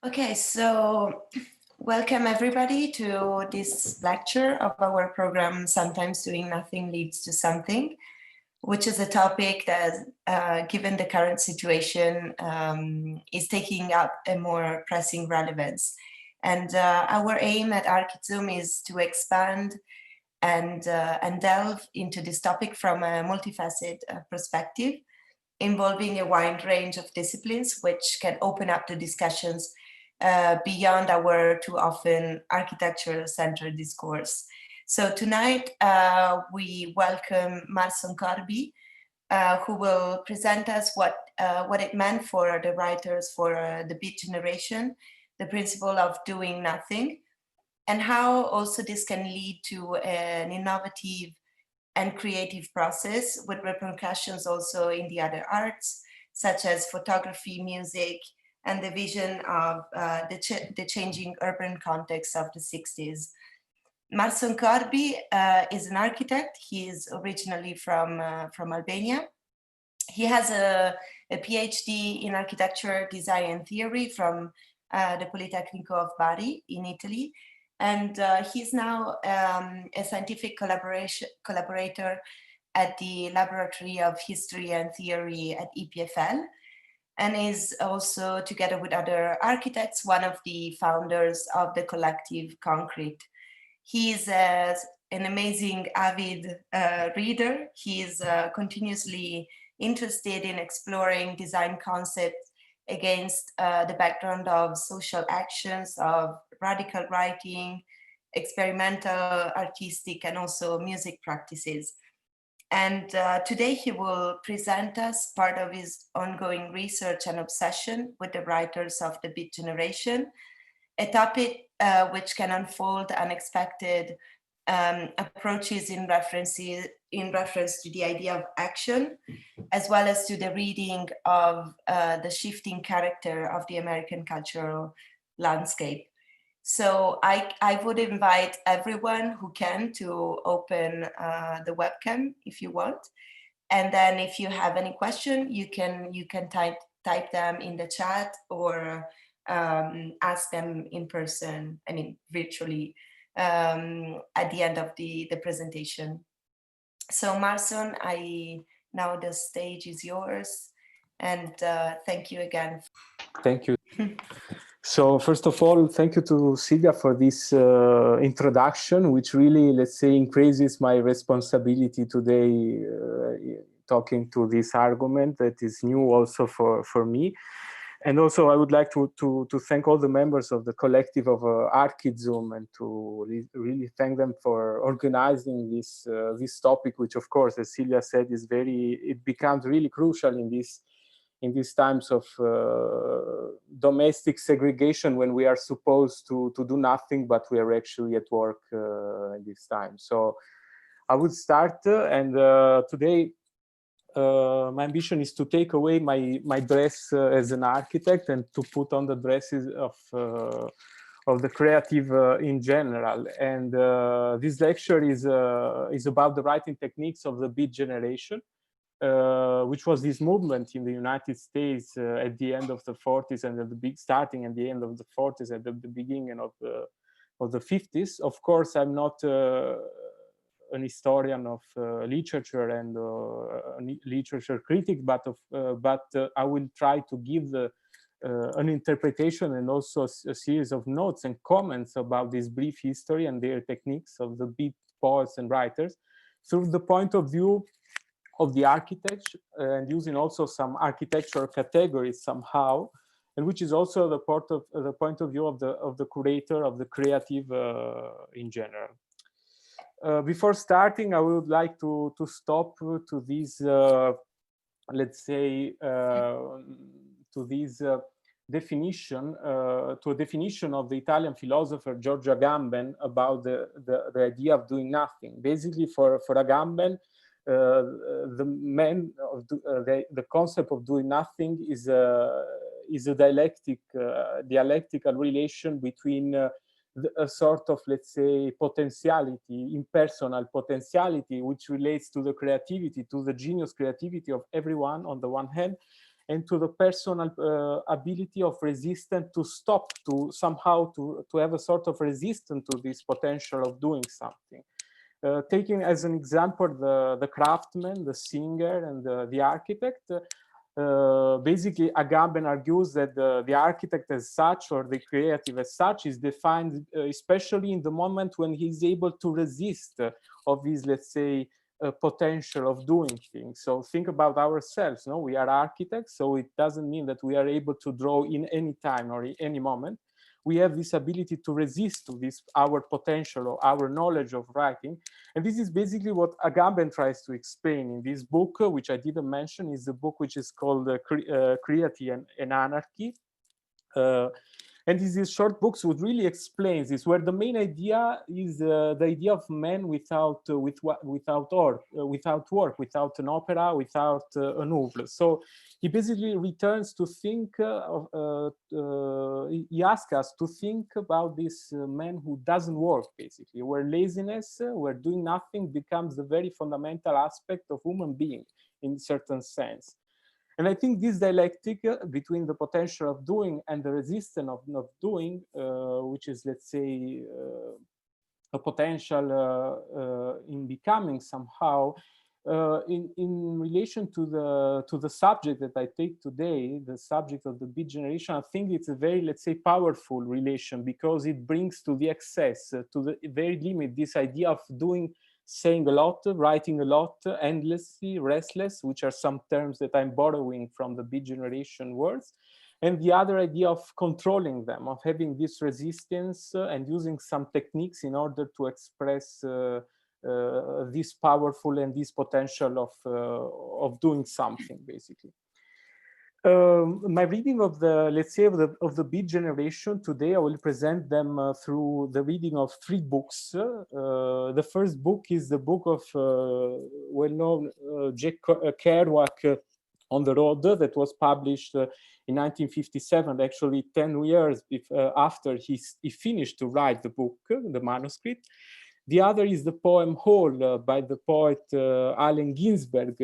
Okay, so welcome everybody to this lecture of our program, Sometimes Doing Nothing Leads to Something, which is a topic that, given the current situation, is taking up a more pressing relevance. And our aim at Archizoom is to expand and delve into this topic from a multifaceted perspective, involving a wide range of disciplines, which can open up the discussions beyond our too often architecture-centered discourse. So tonight we welcome Marson Korbi, who will present us what it meant for the writers for the Beat Generation, the principle of doing nothing, and how also this can lead to an innovative and creative process with repercussions also in the other arts, such as photography, music, and the vision of the changing urban context of the 60s. Marson Korbi is an architect. He is originally from Albania. He has a PhD in architecture, design, and theory from the Politecnico of Bari in Italy. And he's now a scientific collaborator at the Laboratory of History and Theory at EPFL, and is also, together with other architects, one of the founders of the collective Concrete. He's an amazing, avid reader. He's continuously interested in exploring design concepts against the background of social actions, of radical writing, experimental, artistic, and also music practices. And today he will present us part of his ongoing research and obsession with the writers of the Beat Generation, a topic which can unfold unexpected approaches in reference to the idea of action, as well as to the reading of the shifting character of the American cultural landscape. So I would invite everyone who can to open the webcam if you want. And then if you have any question, you can type them in the chat or ask them in person, I mean, virtually, at the end of the presentation. So Marson, now the stage is yours. And thank you again. Thank you. So first of all, thank you to Silvia for this introduction, which really, let's say, increases my responsibility today talking to this argument that is new also for me. And also I would like to thank all the members of the collective of Archizoom and to really thank them for organizing this topic, which of course, as Silvia said, it becomes really crucial in these times of domestic segregation, when we are supposed to do nothing, but we are actually at work at this time. So I would start, and today my ambition is to take away my dress as an architect and to put on the dresses of the creative in general. And this lecture is about the writing techniques of the Beat Generation, which was this movement in the United States at the end of the 40s and starting at the end of the 40s and at the beginning of the 50s. Of course, I'm not an historian of literature and a literature critic, but I will try to give an interpretation and also a series of notes and comments about this brief history and their techniques of the Beat poets and writers through the point of view of the architecture, and using also some architectural categories somehow, and which is also the point of view of the curator, of the creative in general. Before starting, I would like to stop to this, let's say, to this definition, to a definition of the Italian philosopher Giorgio Agamben about the idea of doing nothing. Basically, for Agamben, the concept of doing nothing is a dialectical relation between a sort of, let's say, potentiality, impersonal potentiality, which relates to the creativity, to the genius creativity of everyone on the one hand, and to the personal ability of resistance to stop, to somehow to have a sort of resistance to this potential of doing something. Taking as an example the craftsman, the singer, and the architect, basically Agamben argues that the architect as such, or the creative as such, is defined especially in the moment when he's able to resist of his, let's say, potential of doing things. So think about ourselves, no? We are architects, so it doesn't mean that we are able to draw in any time or in any moment. We have this ability to resist to this, our potential or our knowledge of writing. And this is basically what Agamben tries to explain in this book, which I didn't mention, is the book which is called Creativity and Anarchy. And these short books would really explain this, where the main idea is the idea of man without work, without an opera, without an oeuvre. So he basically returns to think, he asks us to think about this man who doesn't work, basically, where laziness, where doing nothing becomes the very fundamental aspect of human being in a certain sense. And I think this dialectic between the potential of doing and the resistance of not doing, which is, let's say, a potential in becoming somehow, in relation to the subject that I take today, the subject of the beat generation, I think it's a very, let's say, powerful relation, because it brings to the excess, to the very limit, this idea of doing, saying a lot, writing a lot, endlessly, restless, which are some terms that I'm borrowing from the beat generation words. And the other idea of controlling them, of having this resistance and using some techniques in order to express this powerful and this potential of doing something, basically. My reading of the, let's say, of the beat generation today, I will present them through the reading of 3 books. The first book is the book of well-known Jack Kerouac, On the Road, that was published in 1957, actually 10 years after he finished to write the book, the manuscript. The other is the poem Hole by the poet Allen Ginsberg,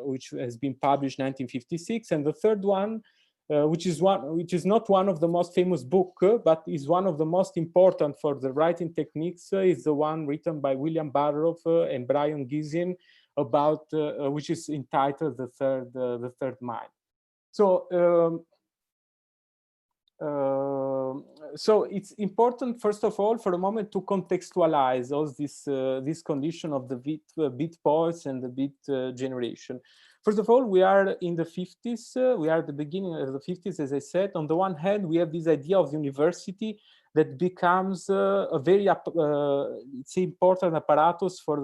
which has been published in 1956. And the third one, which is not one of the most famous books, but is one of the most important for the writing techniques, is the one written by William Burroughs and Brian Gysin, about which is entitled The Third Mind. So. So it's important, first of all, for a moment to contextualize all this condition of the beat poets and the beat generation. First of all, we are in the 50s. We are at the beginning of the 50s, as I said. On the one hand, we have this idea of university that becomes a very it's important apparatus for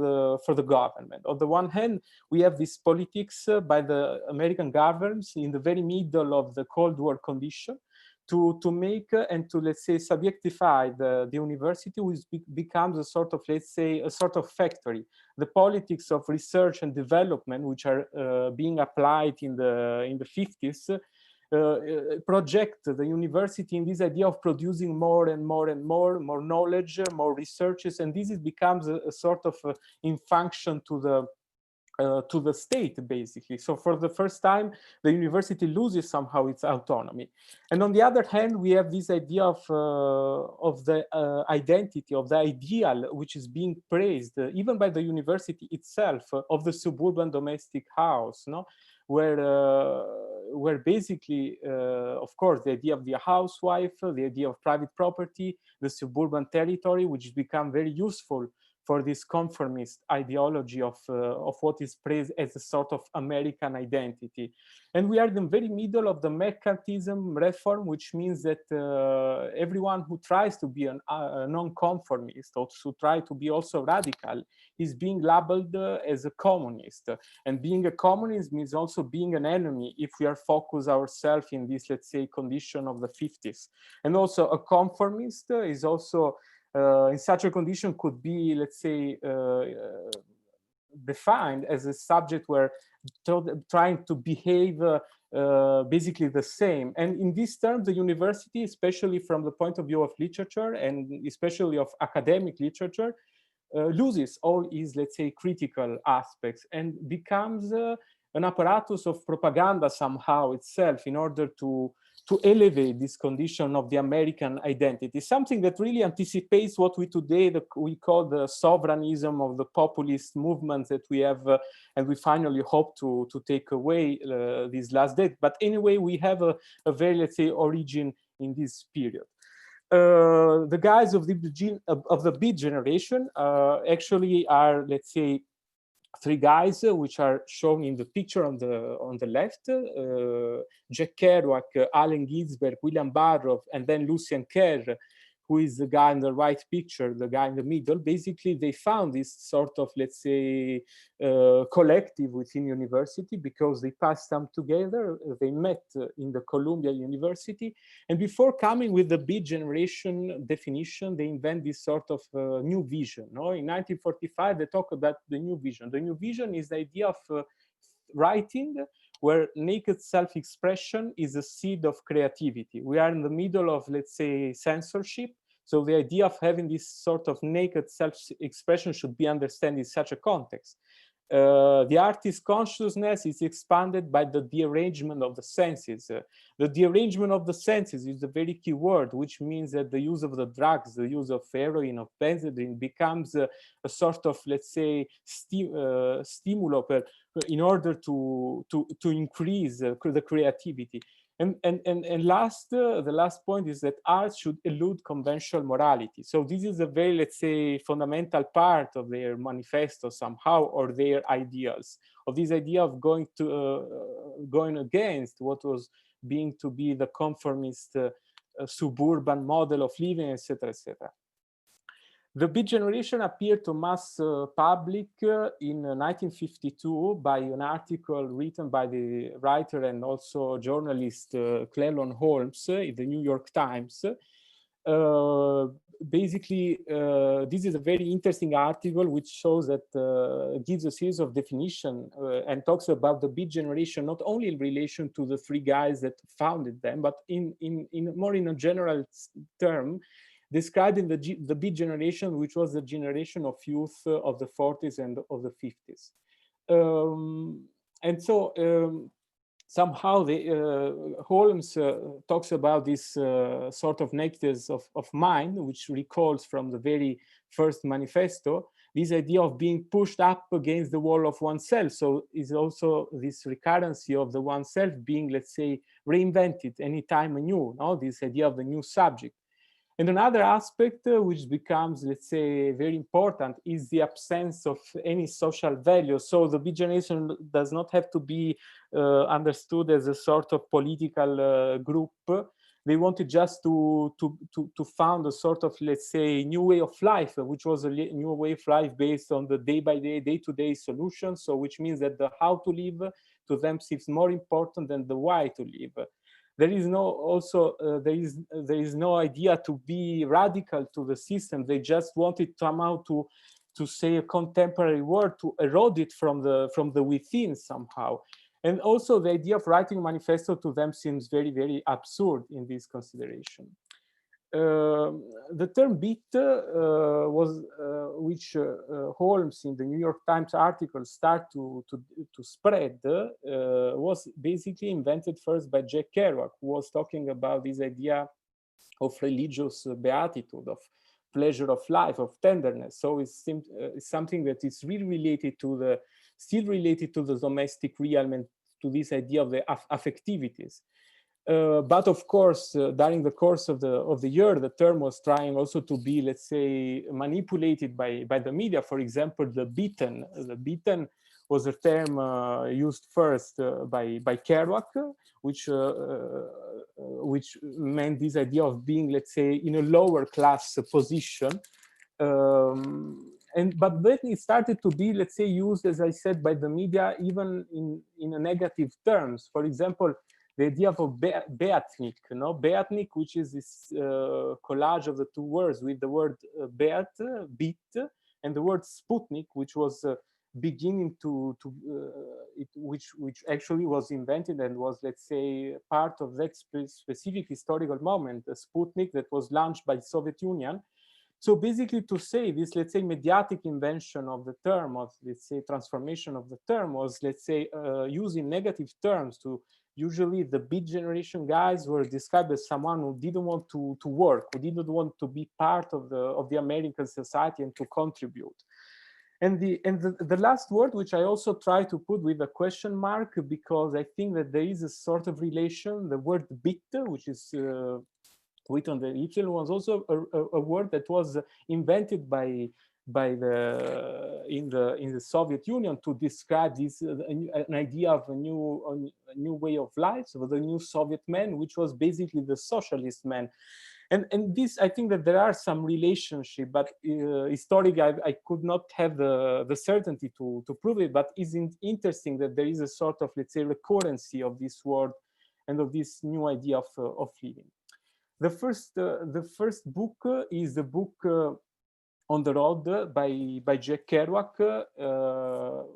the government. On the one hand, we have this politics by the American governments in the very middle of the Cold War condition, to make and to, let's say, subjectify the university, which becomes a sort of, let's say, a sort of factory. The politics of research and development, which are being applied in the 50s, project the university in this idea of producing more and more and more knowledge, more researches, and this becomes a sort of in function to the state, basically. So for the first time, the university loses somehow its autonomy. And on the other hand, we have this idea of the identity, of the ideal, which is being praised even by the university itself, of the suburban domestic house, no? Where basically, of course, the idea of the housewife, the idea of private property, the suburban territory, which become very useful for this conformist ideology of what is praised as a sort of American identity. And we are in the very middle of the mercantilism reform, which means that everyone who tries to be a non-conformist, or to try to be also radical, is being labeled as a communist. And being a communist means also being an enemy if we are focused ourselves in this, let's say, condition of the 50s. And also a conformist is also in such a condition could be, let's say, defined as a subject where trying to behave basically the same. And in this term, the university, especially from the point of view of literature and especially of academic literature, loses all its, let's say, critical aspects and becomes an apparatus of propaganda somehow itself in order to elevate this condition of the American identity, something that really anticipates what we today we call the sovereignism of the populist movements that we have, and we finally hope to take away these last days. But anyway, we have a very, let's say, origin in this period. The guys of the Beat generation actually are, let's say, three guys which are shown in the picture on the left: Jack Kerouac, Allen Ginsberg, William Burroughs, and then Lucian Kerr, who is the guy in the right picture, the guy in the middle. Basically, they found this sort of, let's say, collective within university because they passed time together. They met in the Columbia University. And before coming with the Beat generation definition, they invent this sort of new vision. No? In 1945, they talk about the new vision. The new vision is the idea of writing where naked self-expression is a seed of creativity. We are in the middle of, let's say, censorship. So the idea of having this sort of naked self-expression should be understood in such a context. The artist's consciousness is expanded by the dearrangement of the senses. The dearrangement of the senses is a very key word, which means that the use of the drugs, the use of heroin, of benzodrine becomes a sort of, let's say, stimulus in order to increase the creativity. And last, the last point is that art should elude conventional morality. So this is a very, let's say, fundamental part of their manifesto somehow, or their ideals, of this idea of going against what was being to be the conformist suburban model of living, etc., etc. The Beat generation appeared to mass public in 1952 by an article written by the writer and also journalist Cleland Holmes in the New York Times. Basically, this is a very interesting article which shows that gives a series of definition and talks about the Beat generation, not only in relation to the three guys that founded them, but in more in a general term, describing the Beat generation, which was the generation of youth of the 40s and of the 50s. And so somehow Holmes talks about this sort of nakedness of mind, which recalls from the very first manifesto, this idea of being pushed up against the wall of oneself. So is also this recurrency of the oneself being, let's say, reinvented anytime anew, no? This idea of the new subject. And another aspect which becomes, let's say, very important is the absence of any social value. So the Beat generation does not have to be understood as a sort of political group. They wanted just to found a sort of, let's say, new way of life, which was a new way of life based on the day-by-day, day-to-day solutions. So which means that the how to live to them seems more important than the why to live. There is there is no idea to be radical to the system. They just wanted somehow to say a contemporary word, to erode it from the within somehow. And also the idea of writing a manifesto to them seems very, very absurd in this consideration. The term beat was, which Holmes in the New York Times article start to spread, was basically invented first by Jack Kerouac, who was talking about this idea of religious beatitude, of pleasure of life, of tenderness. So it's something that is really related to still related to the domestic realm and to this idea of the affectivities. But of course, during the course of the year, the term was trying also to be, let's say, manipulated by the media. For example, the beaten. The beaten was a term used first by Kerouac, which meant this idea of being, let's say, in a lower class position. But then it started to be, let's say, used, as I said, by the media, even in a negative terms. For example, the idea of a beatnik, beatnik, which is this collage of the two words with the word beat, and the word Sputnik, which was beginning which actually was invented and was, let's say, part of that specific historical moment, a Sputnik that was launched by the Soviet Union. So basically to say this, let's say, mediatic invention of the term, of, let's say, transformation of the term was, let's say, using negative terms to usually the beat generation guys were described as someone who didn't want to work, who didn't want to be part of the American society and to contribute. And the last word, which I also try to put with a question mark, because I think that there is a sort of relation, the word bit, which is wit on the EPFL, was also a word that was invented in the Soviet Union to describe this an idea of a new way of life, so the new Soviet man, which was basically the socialist man. And this, I think that there are some relationship, but historically I could not have the certainty to prove it, but it's interesting that there is a sort of, let's say, recurrency of this word and of this new idea of living. The first book is the book On the Road by Jack Kerouac,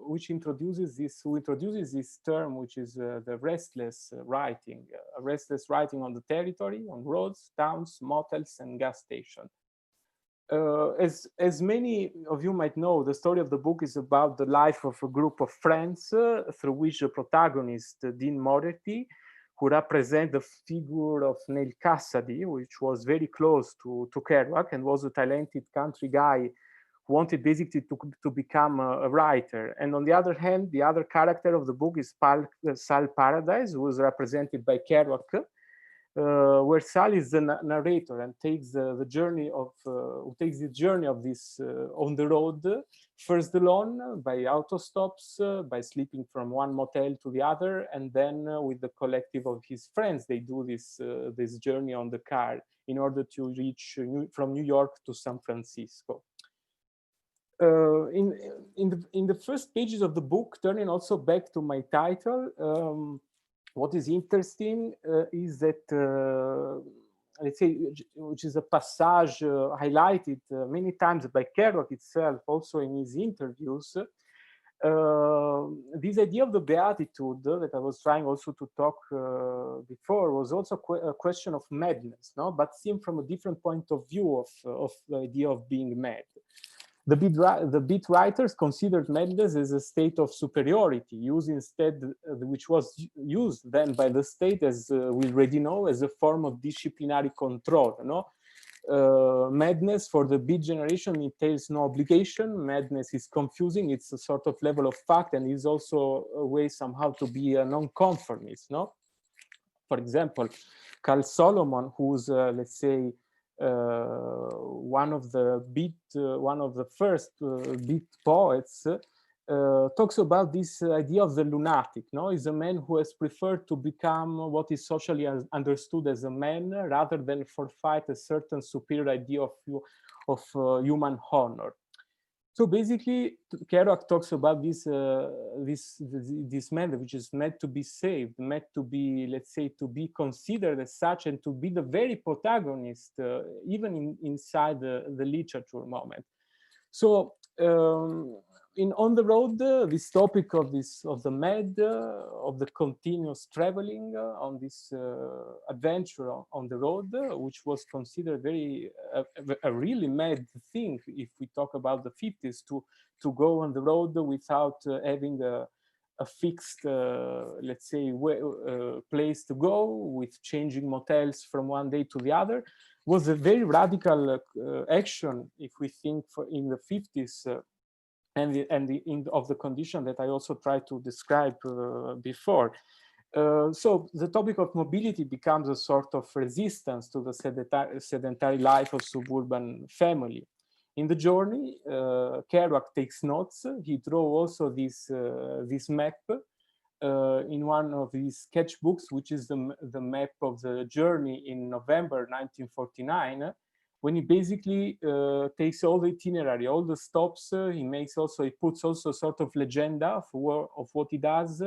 which introduces this term, which is the restless writing, restless writing on the territory, on roads, towns, motels, and gas stations. As many of you might know, the story of the book is about the life of a group of friends through which the protagonist, Dean Moretti, who represent the figure of Neil Cassady, which was very close to Kerouac and was a talented country guy who wanted basically to become a writer. And on the other hand, the other character of the book is Sal Paradise, who is represented by Kerouac, where Sal is the narrator and takes the journey of this on the road, first alone, by auto stops, by sleeping from one motel to the other, and then with the collective of his friends, they do this journey on the car in order to reach from New York to San Francisco. In the first pages of the book, turning also back to my title, what is interesting is that, let's say, which is a passage highlighted many times by Kerouac itself, also in his interviews, this idea of the beatitude that I was trying also to talk before was also a question of madness, no? But seen from a different point of view of the idea of being mad. The beat writers considered madness as a state of superiority, used instead, which was used then by the state, as we already know, as a form of disciplinary control. No? Madness for the beat generation entails no obligation. Madness is confusing. It's a sort of level of fact, and is also a way somehow to be a non-conformist. No? For example, Carl Solomon, who's, let's say, one of the first beat poets, talks about this idea of the lunatic. No, is a man who has preferred to become what is socially understood as a man, rather than forfeit a certain superior idea of human honor. So basically, Kerouac talks about this man, which is meant to be saved, meant to be, let's say, to be considered as such, and to be the very protagonist, even inside the literature moment. So On the Road, this topic of the mad, of the continuous traveling on this adventure on the road, which was considered a really mad thing if we talk about the 50s, to go on the road without having a fixed, let's say, place to go, with changing motels from one day to the other, was a very radical action if we think in the 50s. Of the condition that I also tried to describe before. So the topic of mobility becomes a sort of resistance to the sedentary life of suburban family. In the journey, Kerouac takes notes. He draws also this map in one of his sketchbooks, which is the map of the journey in November 1949. When he basically takes all the itinerary, all the stops, he puts also sort of legenda of what he does,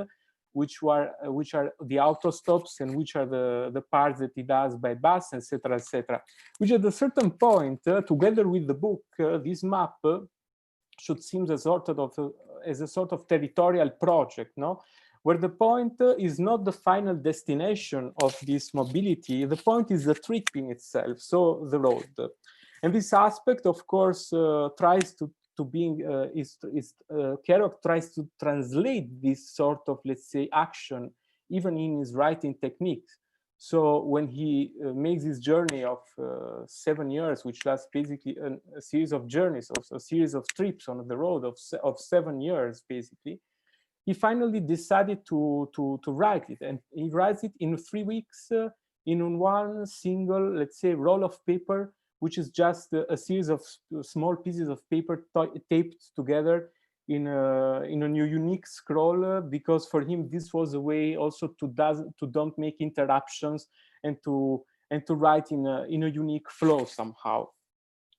which are the auto stops and which are the parts that he does by bus, etc., etc. Which at a certain point, together with the book, this map should seem as a sort of territorial project, no? Where the point is not the final destination of this mobility, the point is the trip in itself, so the road. And this aspect, of course, tries to being Kerouac tries to translate this sort of, let's say, action even in his writing techniques. So when he makes this journey of 7 years, which lasts basically a series of journeys, also a series of trips on the road of 7 years, basically, he finally decided to write it, and he writes it in 3 weeks in one single, let's say, roll of paper, which is just a series of small pieces of paper taped together in a new unique scroll, because for him this was a way also to don't make interruptions and to write in a unique flow somehow.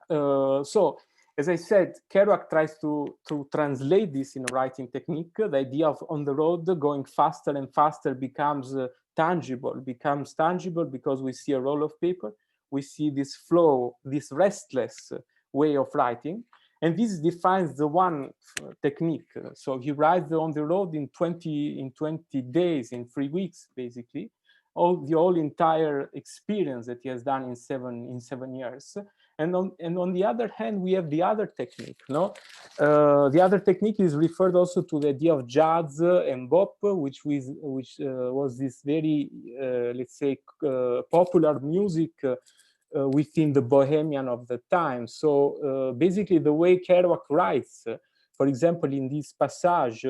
So as I said, Kerouac tries to translate this in a writing technique. The idea of on the road going faster and faster becomes tangible because we see a roll of paper, we see this flow, this restless way of writing. And this defines the one technique. So he writes on the road in 20 days, in 3 weeks, basically, the whole entire experience that he has done in seven years. And on the other hand, we have the other technique. No, the other technique is referred also to the idea of jazz and bop, which was this very, let's say, popular music within the bohemian of the time. So basically, the way Kerouac writes, for example, in this passage,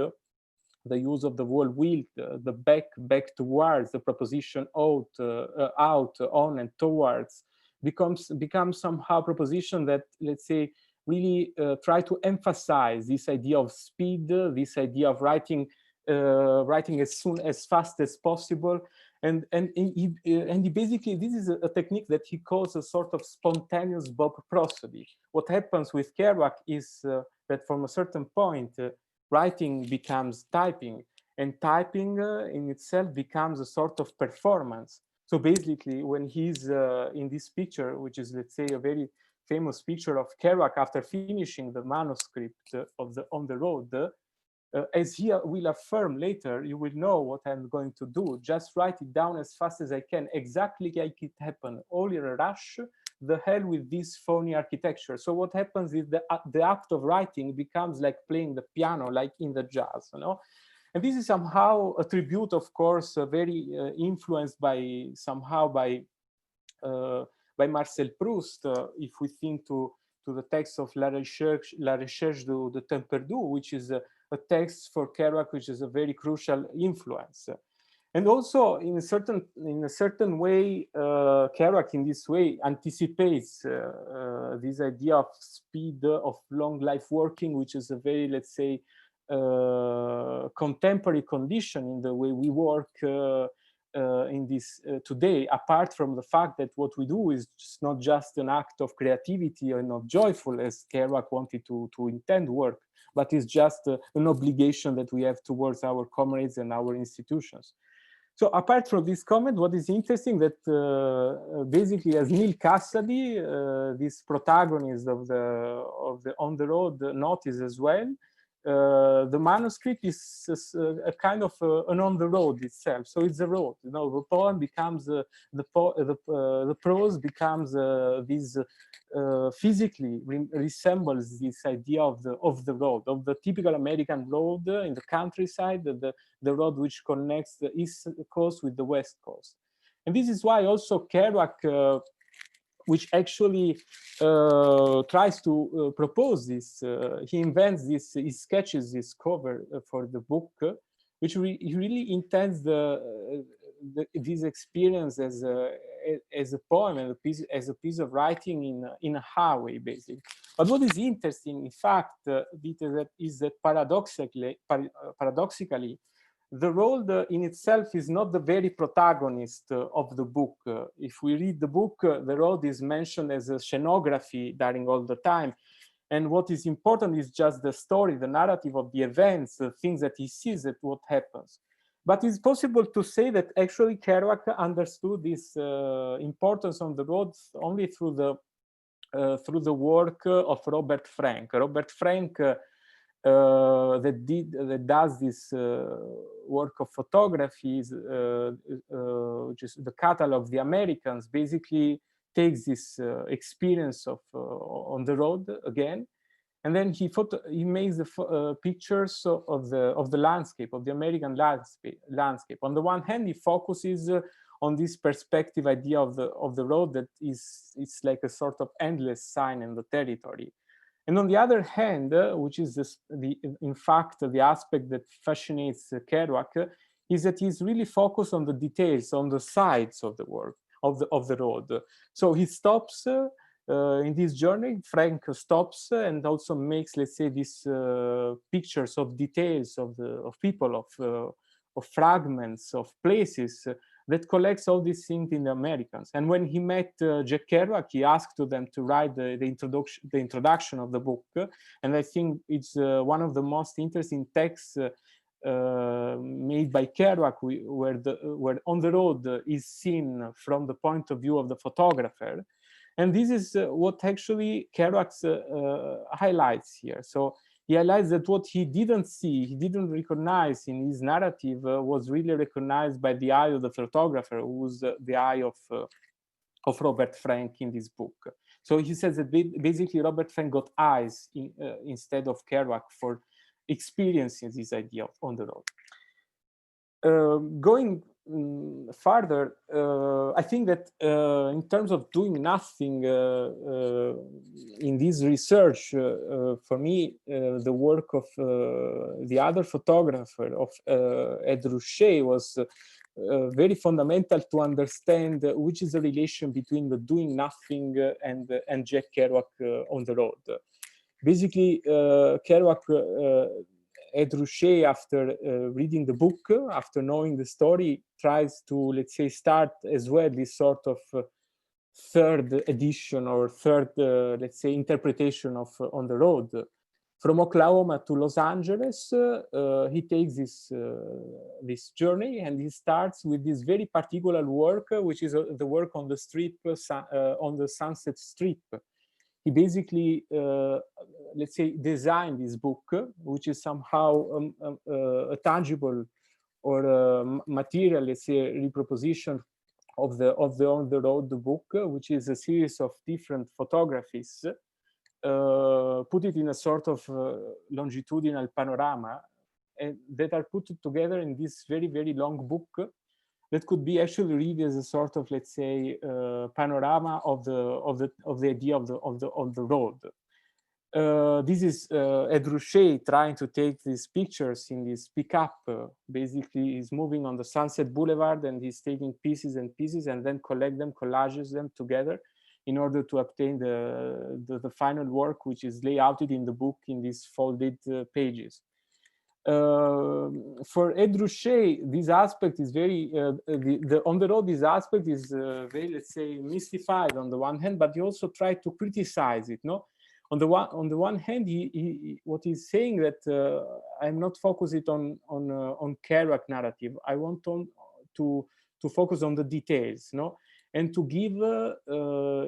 the use of the word will, the back towards, the preposition out, on, and towards, becomes somehow a proposition that, let's say, really try to emphasize this idea of speed, this idea of writing as fast as possible. And he basically, this is a technique that he calls a sort of spontaneous bop prosody. What happens with Kerouac is that from a certain point, writing becomes typing, and typing in itself becomes a sort of performance. So basically, when he's in this picture, which is, let's say, a very famous picture of Kerouac after finishing the manuscript of On the Road, as he will affirm later, you will know what I'm going to do. Just write it down as fast as I can, exactly like it happened, all in a rush, the hell with this phony architecture. So what happens is the act of writing becomes like playing the piano, like in the jazz, you know? And this is somehow a tribute, of course, very influenced by Marcel Proust, if we think to the text of La Recherche de Temps Perdu, which is a text for Kerouac, which is a very crucial influence. And also, in a certain way, Kerouac, in this way, anticipates this idea of speed, of long life working, which is a very, let's say, contemporary condition in the way we work in this today, apart from the fact that what we do is not just an act of creativity or not joyful, as Kerouac wanted to intend work, but it's just an obligation that we have towards our comrades and our institutions. So apart from this comment, what is interesting that basically, as Neil Cassady, this protagonist of the On the Road, notice as well, the manuscript is a kind of an on the road itself. So it's a road. You know, the poem becomes the prose becomes this physically resembles this idea of the road, of the typical American road in the countryside, the road which connects the East Coast with the West Coast. And this is why also Kerouac, which actually tries to propose this, he invents this, he sketches this cover for the book, which he really intends this experience as a poem and as a piece of writing in a highway, basically. But what is interesting, in fact, is that paradoxically, the road in itself is not the very protagonist of the book. If we read the book, the road is mentioned as a scenography during all the time. And what is important is just the story, the narrative of the events, the things that he sees, that what happens. But it's possible to say that actually Kerouac understood this importance on the road only through the work of Robert Frank. Robert Frank that does this work of photography, which is the catalog of the Americans, basically takes this experience of on the road again, and then he makes the pictures of the landscape, of the American landscape. On the one hand, he focuses on this perspective idea of the road that it's like a sort of endless sign in the territory. And on the other hand, which is in fact the aspect that fascinates Kerouac, is that he's really focused on the details, on the sides of the work of the road. So he stops in this journey. Frank stops and also makes, let's say, these pictures of details of people, of fragments, of places that collects all these things in the Americans. And when he met Jack Kerouac, he asked them to write the introduction of the book. And I think it's one of the most interesting texts made by Kerouac, where on the road is seen from the point of view of the photographer. And this is what actually Kerouac highlights here. So he highlights that what he didn't see, he didn't recognize in his narrative was really recognized by the eye of the photographer, who was the eye of Robert Frank in this book. So he says that basically Robert Frank got eyes instead of Kerouac for experiencing this idea of on the road. Going further, I think that in terms of doing nothing in this research, for me, the work of the other photographer, of Ed Ruscha, was very fundamental to understand which is the relation between the doing nothing and Jack Kerouac on the road. Basically, Kerouac, Ed Ruscha, after reading the book, after knowing the story, tries to, let's say, start as well this sort of third edition or third, let's say, interpretation of On the Road. From Oklahoma to Los Angeles, he takes this journey, and he starts with this very particular work, which is the work on the strip, on the Sunset Strip. He basically, let's say, designed this book, which is somehow a tangible or a material, let's say, reproposition of the On the Road book, which is a series of different photographies, put it in a sort of longitudinal panorama, and that are put together in this very, very long book that could be actually read as a sort of, let's say, panorama of the idea of the road. This is Ed Ruscha trying to take these pictures in this pickup. Basically, he's moving on the Sunset Boulevard, and he's taking pieces and pieces, and then collages them together in order to obtain the final work, which is layouted in the book in these folded pages. For Ed Ruscha, this aspect is very, on the road, this aspect is very, let's say, mystified on the one hand, but he also tried to criticize it, no? On the one hand, what he's saying that I'm not focusing on Kerouac narrative. I want to focus on the details, no? And to give,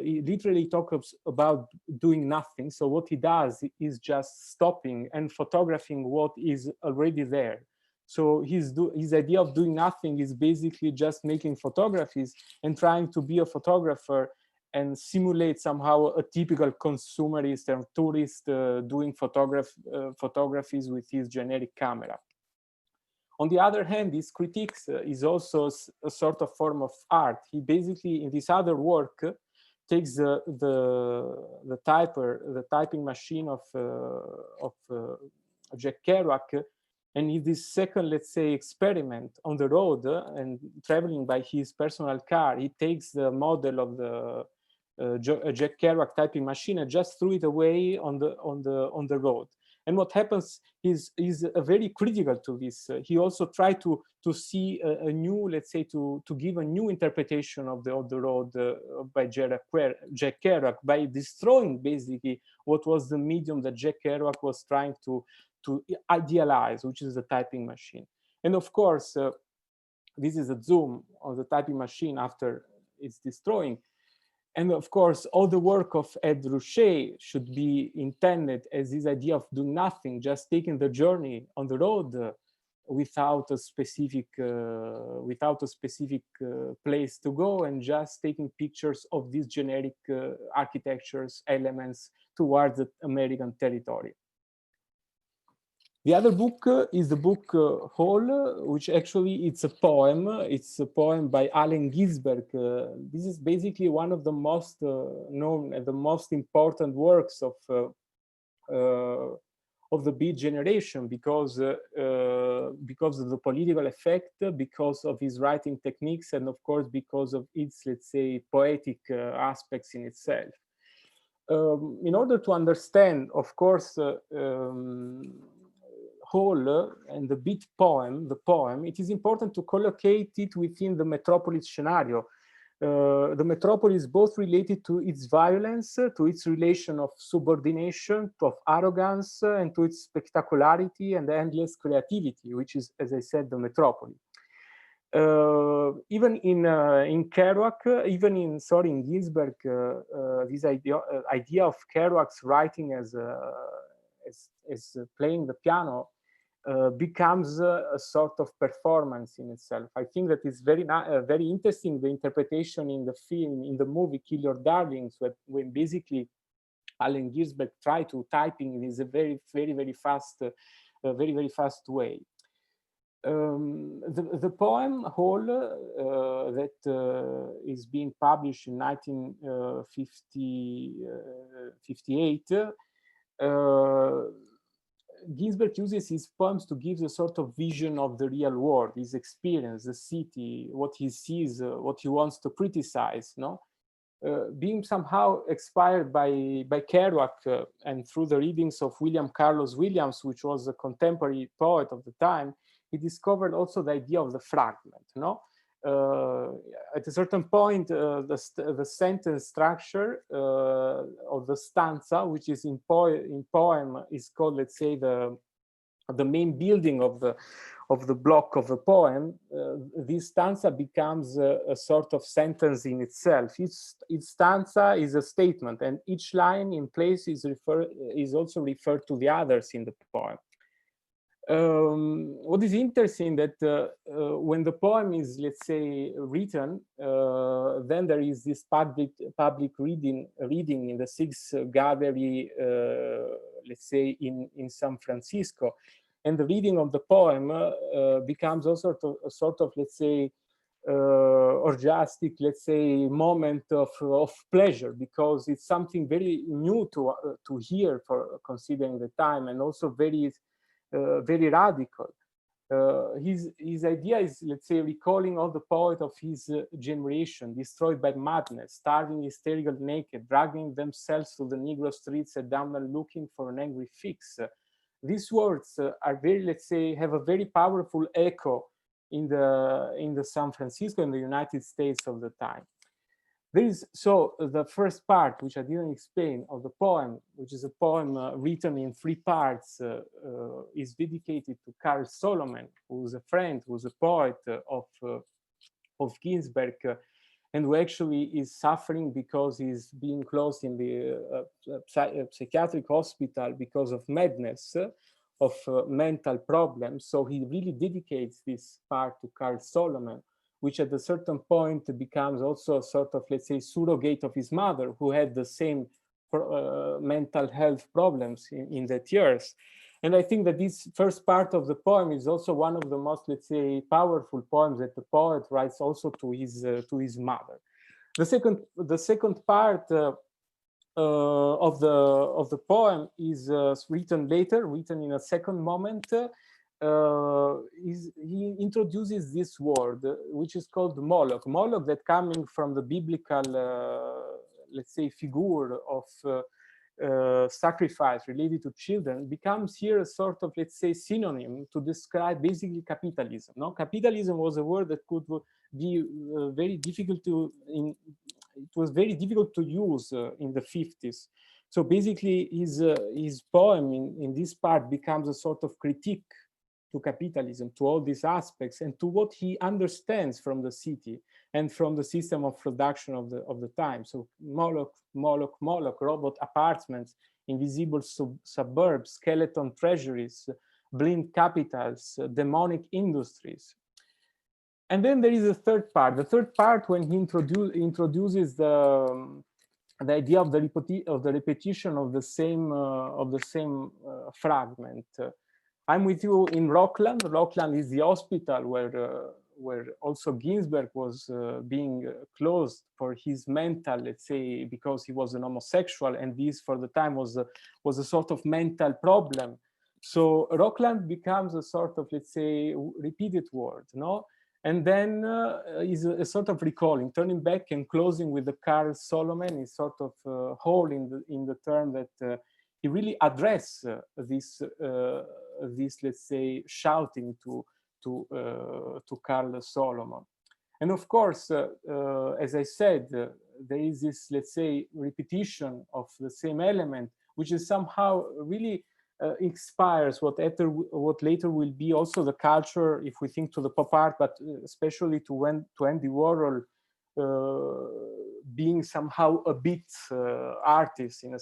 he literally talks about doing nothing. So what he does is just stopping and photographing what is already there. So his idea of doing nothing is basically just making photographies and trying to be a photographer and simulate somehow a typical consumerist and tourist doing photographies with his generic camera. On the other hand, his critiques is also a sort of form of art. He basically, in this other work, takes the typing machine of Jack Kerouac, and in this second, let's say, experiment on the road and traveling by his personal car, he takes the model of the Jack Kerouac typing machine and just threw it away on the road. And what happens is very critical to this. He also tried to see a new, let's say, to give a new interpretation of the road by Jack Kerouac, by destroying basically what was the medium that Jack Kerouac was trying to idealize, which is the typing machine. And of course, this is a zoom of the typing machine after it's destroying. And of course, all the work of Ed Ruscha should be intended as this idea of doing nothing, just taking the journey on the road without a specific place to go, and just taking pictures of these generic architectures elements towards the American territory. The other book is the book Hall, which actually it's a poem. It's a poem by Allen Ginsberg. This is basically one of the most known and the most important works of the Beat generation, because of the political effect, because of his writing techniques, and of course because of its, let's say, poetic aspects in itself. In order to understand, of course, Hall and the Beat poem, it is important to collocate it within the metropolis scenario. The metropolis both related to its violence, to its relation of subordination, of arrogance, and to its spectacularity and endless creativity, which is, as I said, the metropolis. Even in Kerouac, in Ginsberg, this idea of Kerouac's writing as playing the piano becomes a sort of performance in itself. I think that is very interesting, the interpretation in the film, in the movie Kill Your Darlings, when basically Allen Ginsberg tried to typing in a very fast way. The poem Hall that is being published in 1958, Ginsberg uses his poems to give a sort of vision of the real world, his experience, the city, what he sees, what he wants to criticize, no? Being somehow inspired by Kerouac and through the readings of William Carlos Williams, which was a contemporary poet of the time, he discovered also the idea of the fragment, no? At a certain point, the sentence structure of the stanza, which is in poem, is called, let's say, the main building of the block of the poem. This stanza becomes a sort of sentence in itself. Each stanza is a statement, and each line in place is also referred to the others in the poem. What is interesting that when the poem is, let's say, written, then there is this public reading in the Sixth Gallery, let's say, in San Francisco, and the reading of the poem becomes also a sort of, let's say, orgiastic, let's say, moment of pleasure, because it's something very new to hear, for considering the time, and also very radical. His idea is, let's say, recalling all the poets of his generation, destroyed by madness, starving, hysterical, naked, dragging themselves to the Negro streets at dawn, looking for an angry fix. These words are very, let's say, have a very powerful echo in the San Francisco and the United States of the time. There is, so the first part, which I didn't explain, of the poem, which is a poem written in 3 parts, is dedicated to Carl Solomon, who's a friend, who's a poet of Ginsberg, and who actually is suffering because he's being closed in the psychiatric hospital because of madness, of mental problems. So he really dedicates this part to Carl Solomon, which at a certain point becomes also a sort of, let's say, surrogate of his mother, who had the same mental health problems in that years. And I think that this first part of the poem is also one of the most, let's say, powerful poems that the poet writes also to his mother. The second part of the poem is written later, written in a second moment. He introduces this word, which is called Moloch. Moloch, that coming from the biblical, let's say, figure of sacrifice related to children, becomes here a sort of, let's say, synonym to describe basically capitalism. No, capitalism was a word that could be very difficult it was very difficult to use in the 50s. So basically, his poem in this part becomes a sort of critique to capitalism, to all these aspects, and to what he understands from the city and from the system of production of the time. So Moloch, Moloch, Moloch, robot apartments, invisible suburbs, skeleton treasuries, blind capitals, demonic industries. And then there is a third part. The third part, when he introduces the idea of the repetition of the same fragment. I'm with you in Rockland. Rockland is the hospital where also Ginsberg was being closed for his mental, let's say, because he was an homosexual, and this for the time was a sort of mental problem. So Rockland becomes a sort of, let's say, repeated word, no? And then is a sort of recalling, turning back and closing with the Carl Solomon is sort of hole in the term that he really address this let's say shouting to Carl Solomon. And of course, as I said, there is this, let's say, repetition of the same element, which is somehow really inspires what later will be also the culture, if we think to the pop art, but especially to Andy Warhol being somehow a bit artist in a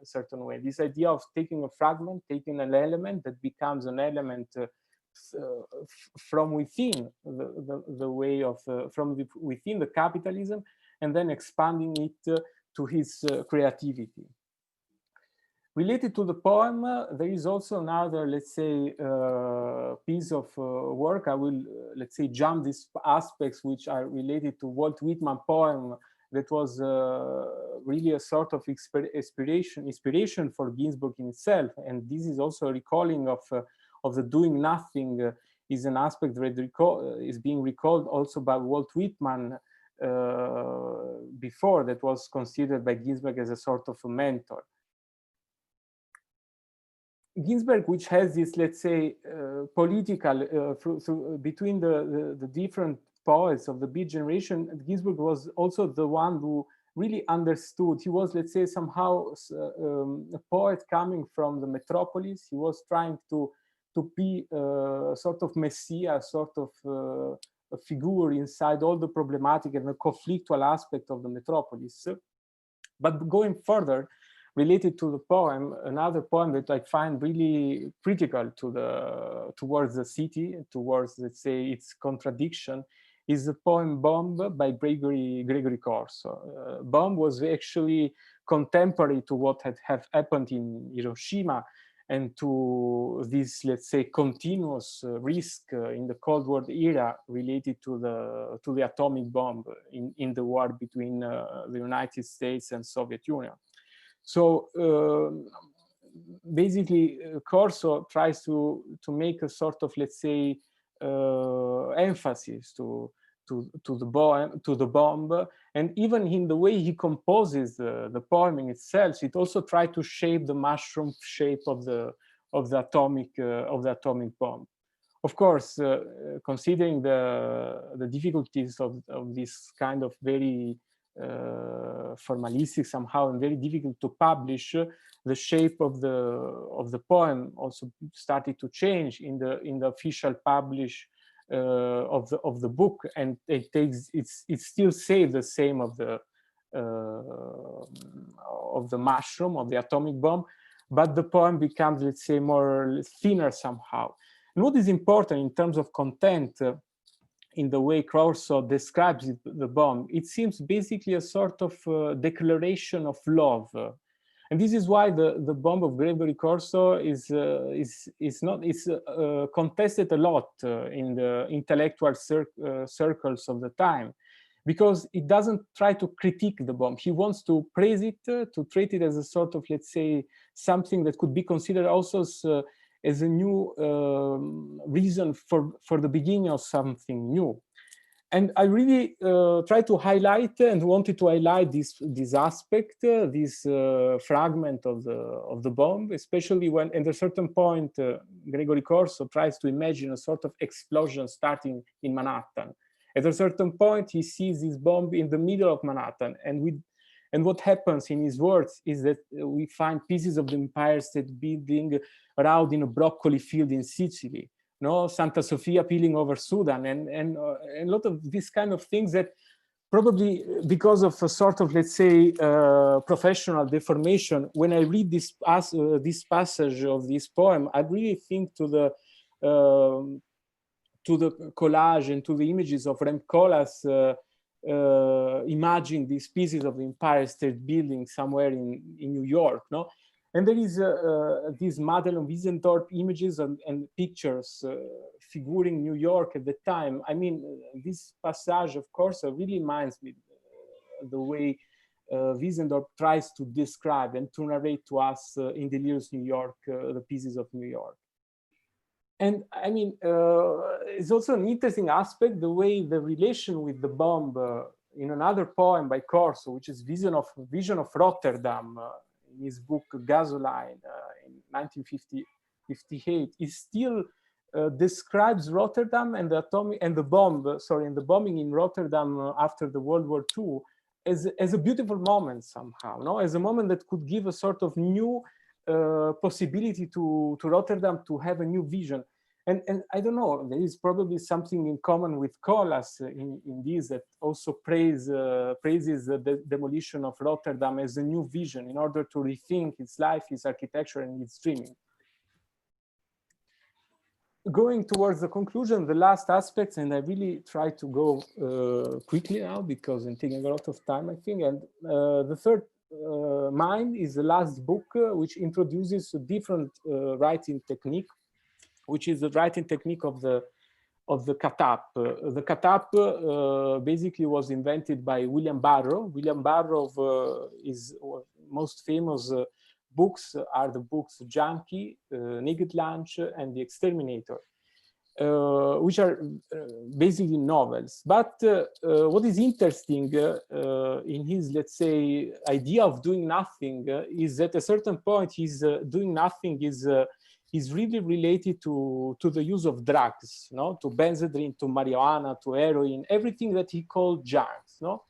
certain way. This idea of taking a fragment, taking an element that becomes an element from within the way of within the capitalism, and then expanding it to his creativity. Related to the poem, there is also another, let's say, piece of work. I will, let's say, jump these aspects which are related to Walt Whitman poem that was really a sort of inspiration for Ginsberg in itself. And this is also a recalling of the doing nothing is an aspect that is being recalled also by Walt Whitman before, that was considered by Ginsberg as a sort of a mentor. Ginsberg, which has this, let's say, political, between the different poets of the Beat generation, Ginsberg was also the one who really understood. He was, let's say, somehow a poet coming from the metropolis. He was trying to be a sort of messiah, sort of a figure inside all the problematic and the conflictual aspect of the metropolis. But going further, related to the poem, another poem that I find really critical towards the city, towards, let's say, its contradiction, is the poem Bomb by Gregory Corso. Bomb was actually contemporary to what had happened in Hiroshima and to this, let's say, continuous risk in the Cold War era related to the atomic bomb in the war between the United States and Soviet Union. So basically, Corso tries to make a sort of, let's say, emphasis to the bomb, and even in the way he composes the poem in itself, it also tries to shape the mushroom shape of the atomic bomb. Of course, considering the difficulties of this kind of very formalistic somehow and very difficult to publish, the shape of the poem also started to change in the official publish of the book, and it still says the same of the mushroom, of the atomic bomb, but the poem becomes, let's say, more thinner somehow. And what is important in terms of content, in the way Corso describes the bomb, it seems basically a sort of declaration of love. And this is why the bomb of Gregory Corso is contested a lot in the intellectual circles of the time, because it doesn't try to critique the bomb. He wants to praise it, to treat it as a sort of, let's say, something that could be considered also as a new reason for the beginning of something new. And I really try to highlight and wanted to highlight this aspect, this fragment of the bomb, especially when at a certain point, Gregory Corso tries to imagine a sort of explosion starting in Manhattan. At a certain point, he sees this bomb in the middle of Manhattan, and what happens in his words is that we find pieces of the Empire State Building around in a broccoli field in Sicily, no, Santa Sofia peeling over Sudan, and a lot of these kind of things that probably because of a sort of, let's say, professional deformation, when I read this passage of this poem, I really think to the collage and to the images of Rem Koolhaas imagining these pieces of the Empire State Building somewhere in New York, no? And there is these Madelon Wiesenthorp images and pictures figuring New York at the time. I mean, this passage, of course, really reminds me the way Wiesenthorp tries to describe and to narrate to us in Delirious New York, the pieces of New York. And I mean, it's also an interesting aspect, the way the relation with the bomb in another poem by Corso, which is Vision of Rotterdam, in his book Gasoline in 1958, is still describes Rotterdam and the bombing in Rotterdam after the World War II as a beautiful moment somehow, no? As a moment that could give a sort of new possibility to Rotterdam to have a new vision. And I don't know, there is probably something in common with Koolhaas in this, that also praises the demolition of Rotterdam as a new vision in order to rethink its life, its architecture, and its dreaming. Going towards the conclusion, the last aspects, and I really try to go quickly now because I'm taking a lot of time, I think. And the third Mind is the last book which introduces a different writing technique, which is the writing technique of the katap. The katap basically was invented by William Barrow. William Barrow is most famous books are the books Junkie, Naked Lunch, and The Exterminator, which are basically novels. But what is interesting in his, let's say, idea of doing nothing is that at a certain point his doing nothing is really related to the use of drugs, no? To benzedrine, to marijuana, to heroin, everything that he called junks, no?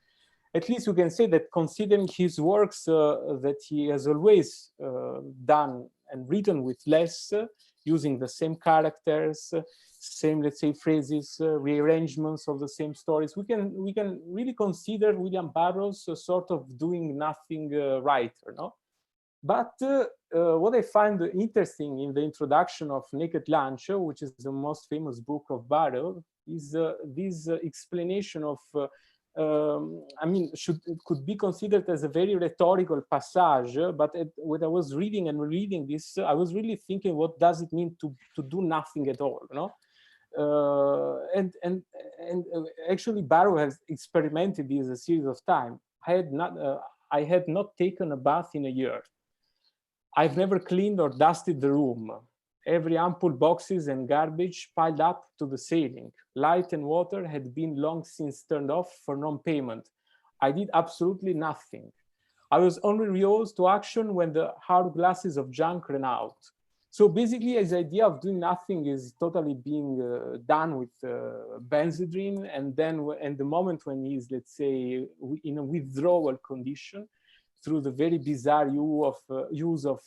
At least you can say that considering his works that he has always done and written with less, using the same characters, same, let's say, phrases, rearrangements of the same stories, we can really consider William Burroughs a sort of doing nothing writer, no? But what I find interesting in the introduction of Naked Lunch, which is the most famous book of Barrow, is this explanation of, I mean, could be considered as a very rhetorical passage, but when I was reading and reading this, I was really thinking, what does it mean to do nothing at all, you know? And actually Barrow has experimented this a series of times. I had not taken a bath in a year. I've never cleaned or dusted the room. Every ampoule, boxes and garbage piled up to the ceiling. Light and water had been long since turned off for non-payment. I did absolutely nothing. I was only roused to action when the hard glasses of junk ran out. So basically his idea of doing nothing is totally being done with benzedrine, and then the moment when he's, let's say, in a withdrawal condition, through the very bizarre use of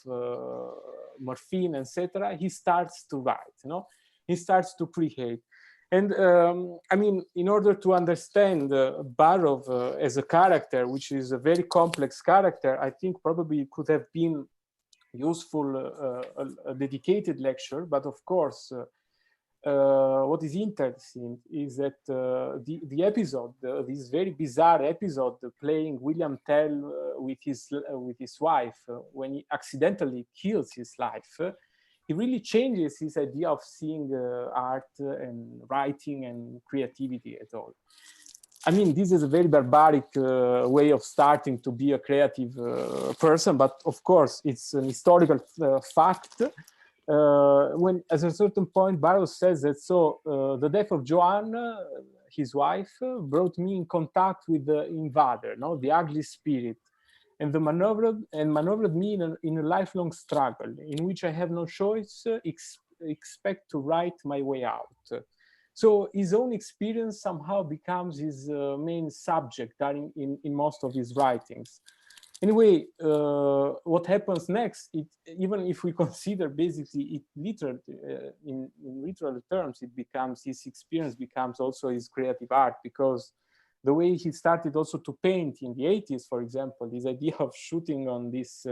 morphine, etc., he starts to write, you know? He starts to create. And I mean, in order to understand Barrow as a character, which is a very complex character, I think probably it could have been useful a dedicated lecture. But of course, what is interesting is that the episode, this very bizarre episode playing William Tell with his wife when he accidentally kills his life, he really changes his idea of seeing art and writing and creativity at all. I mean, this is a very barbaric way of starting to be a creative person, but of course it's an historical fact. When at a certain point Barrows says that, so the death of Joanne, his wife, brought me in contact with the invader, no, the ugly spirit, and maneuvered me in a lifelong struggle in which I have no choice except to write my way out. So his own experience somehow becomes his main subject in most of his writings. Anyway, what happens next, even if we consider basically it literal, in literal terms, his experience becomes also his creative art, because the way he started also to paint in the 80s, for example, this idea of shooting on these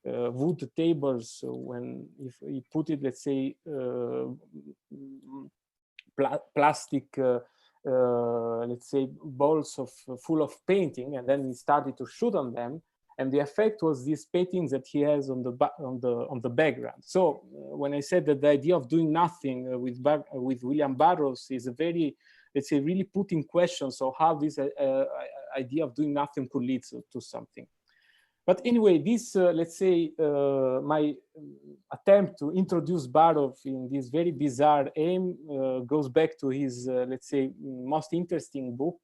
wood tables, when if he put it, let's say, plastic, let's say, balls of full of painting, and then he started to shoot on them, and the effect was these paintings that he has on the background. So when I said that the idea of doing nothing with William Burroughs is a very, let's say, really put in question, so how this idea of doing nothing could lead to something. But anyway, this, let's say, my attempt to introduce Barov in this very bizarre aim goes back to his, let's say, most interesting book,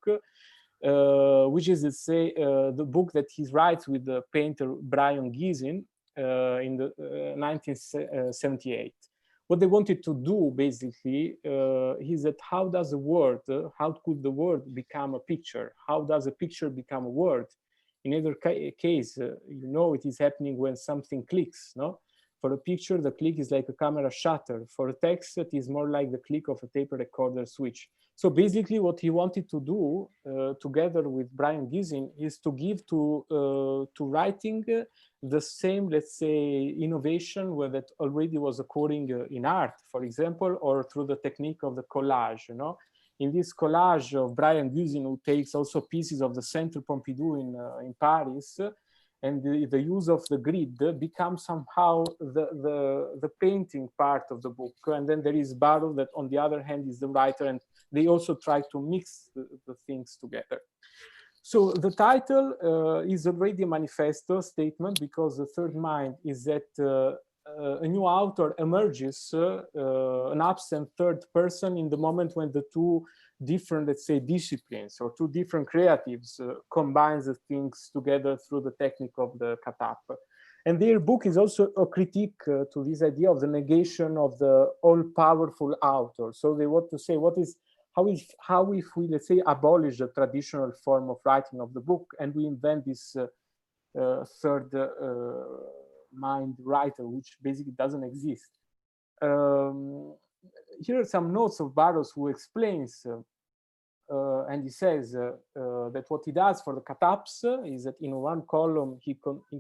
which is, let's say, the book that he writes with the painter Brian Gisin in the 1978. What they wanted to do, basically, is that how does a word, how could the word become a picture? How does a picture become a word? In either case, you know, it is happening when something clicks, no? For a picture, the click is like a camera shutter. For a text, it is more like the click of a tape recorder switch. So basically what he wanted to do together with Brian Gisin is to give to writing the same, let's say, innovation where that already was occurring in art, for example, or through the technique of the collage, you know? In this collage of Brian Gisin, who takes also pieces of the Centre Pompidou in Paris, and the use of the grid becomes somehow the painting part of the book. And then there is Barrow that on the other hand is the writer, and they also try to mix the things together. So the title is already a manifesto statement, because the third mind is that a new author emerges, an absent third person, in the moment when the two different, let's say, disciplines or two different creatives combines the things together through the technique of the cut-up. And their book is also a critique to this idea of the negation of the all-powerful author. So they want to say, how if we, let's say, abolish the traditional form of writing of the book and we invent this third mind writer, which basically doesn't exist. Here are some notes of Barrows, who explains, and he says that what he does for the cut-ups is that in one column he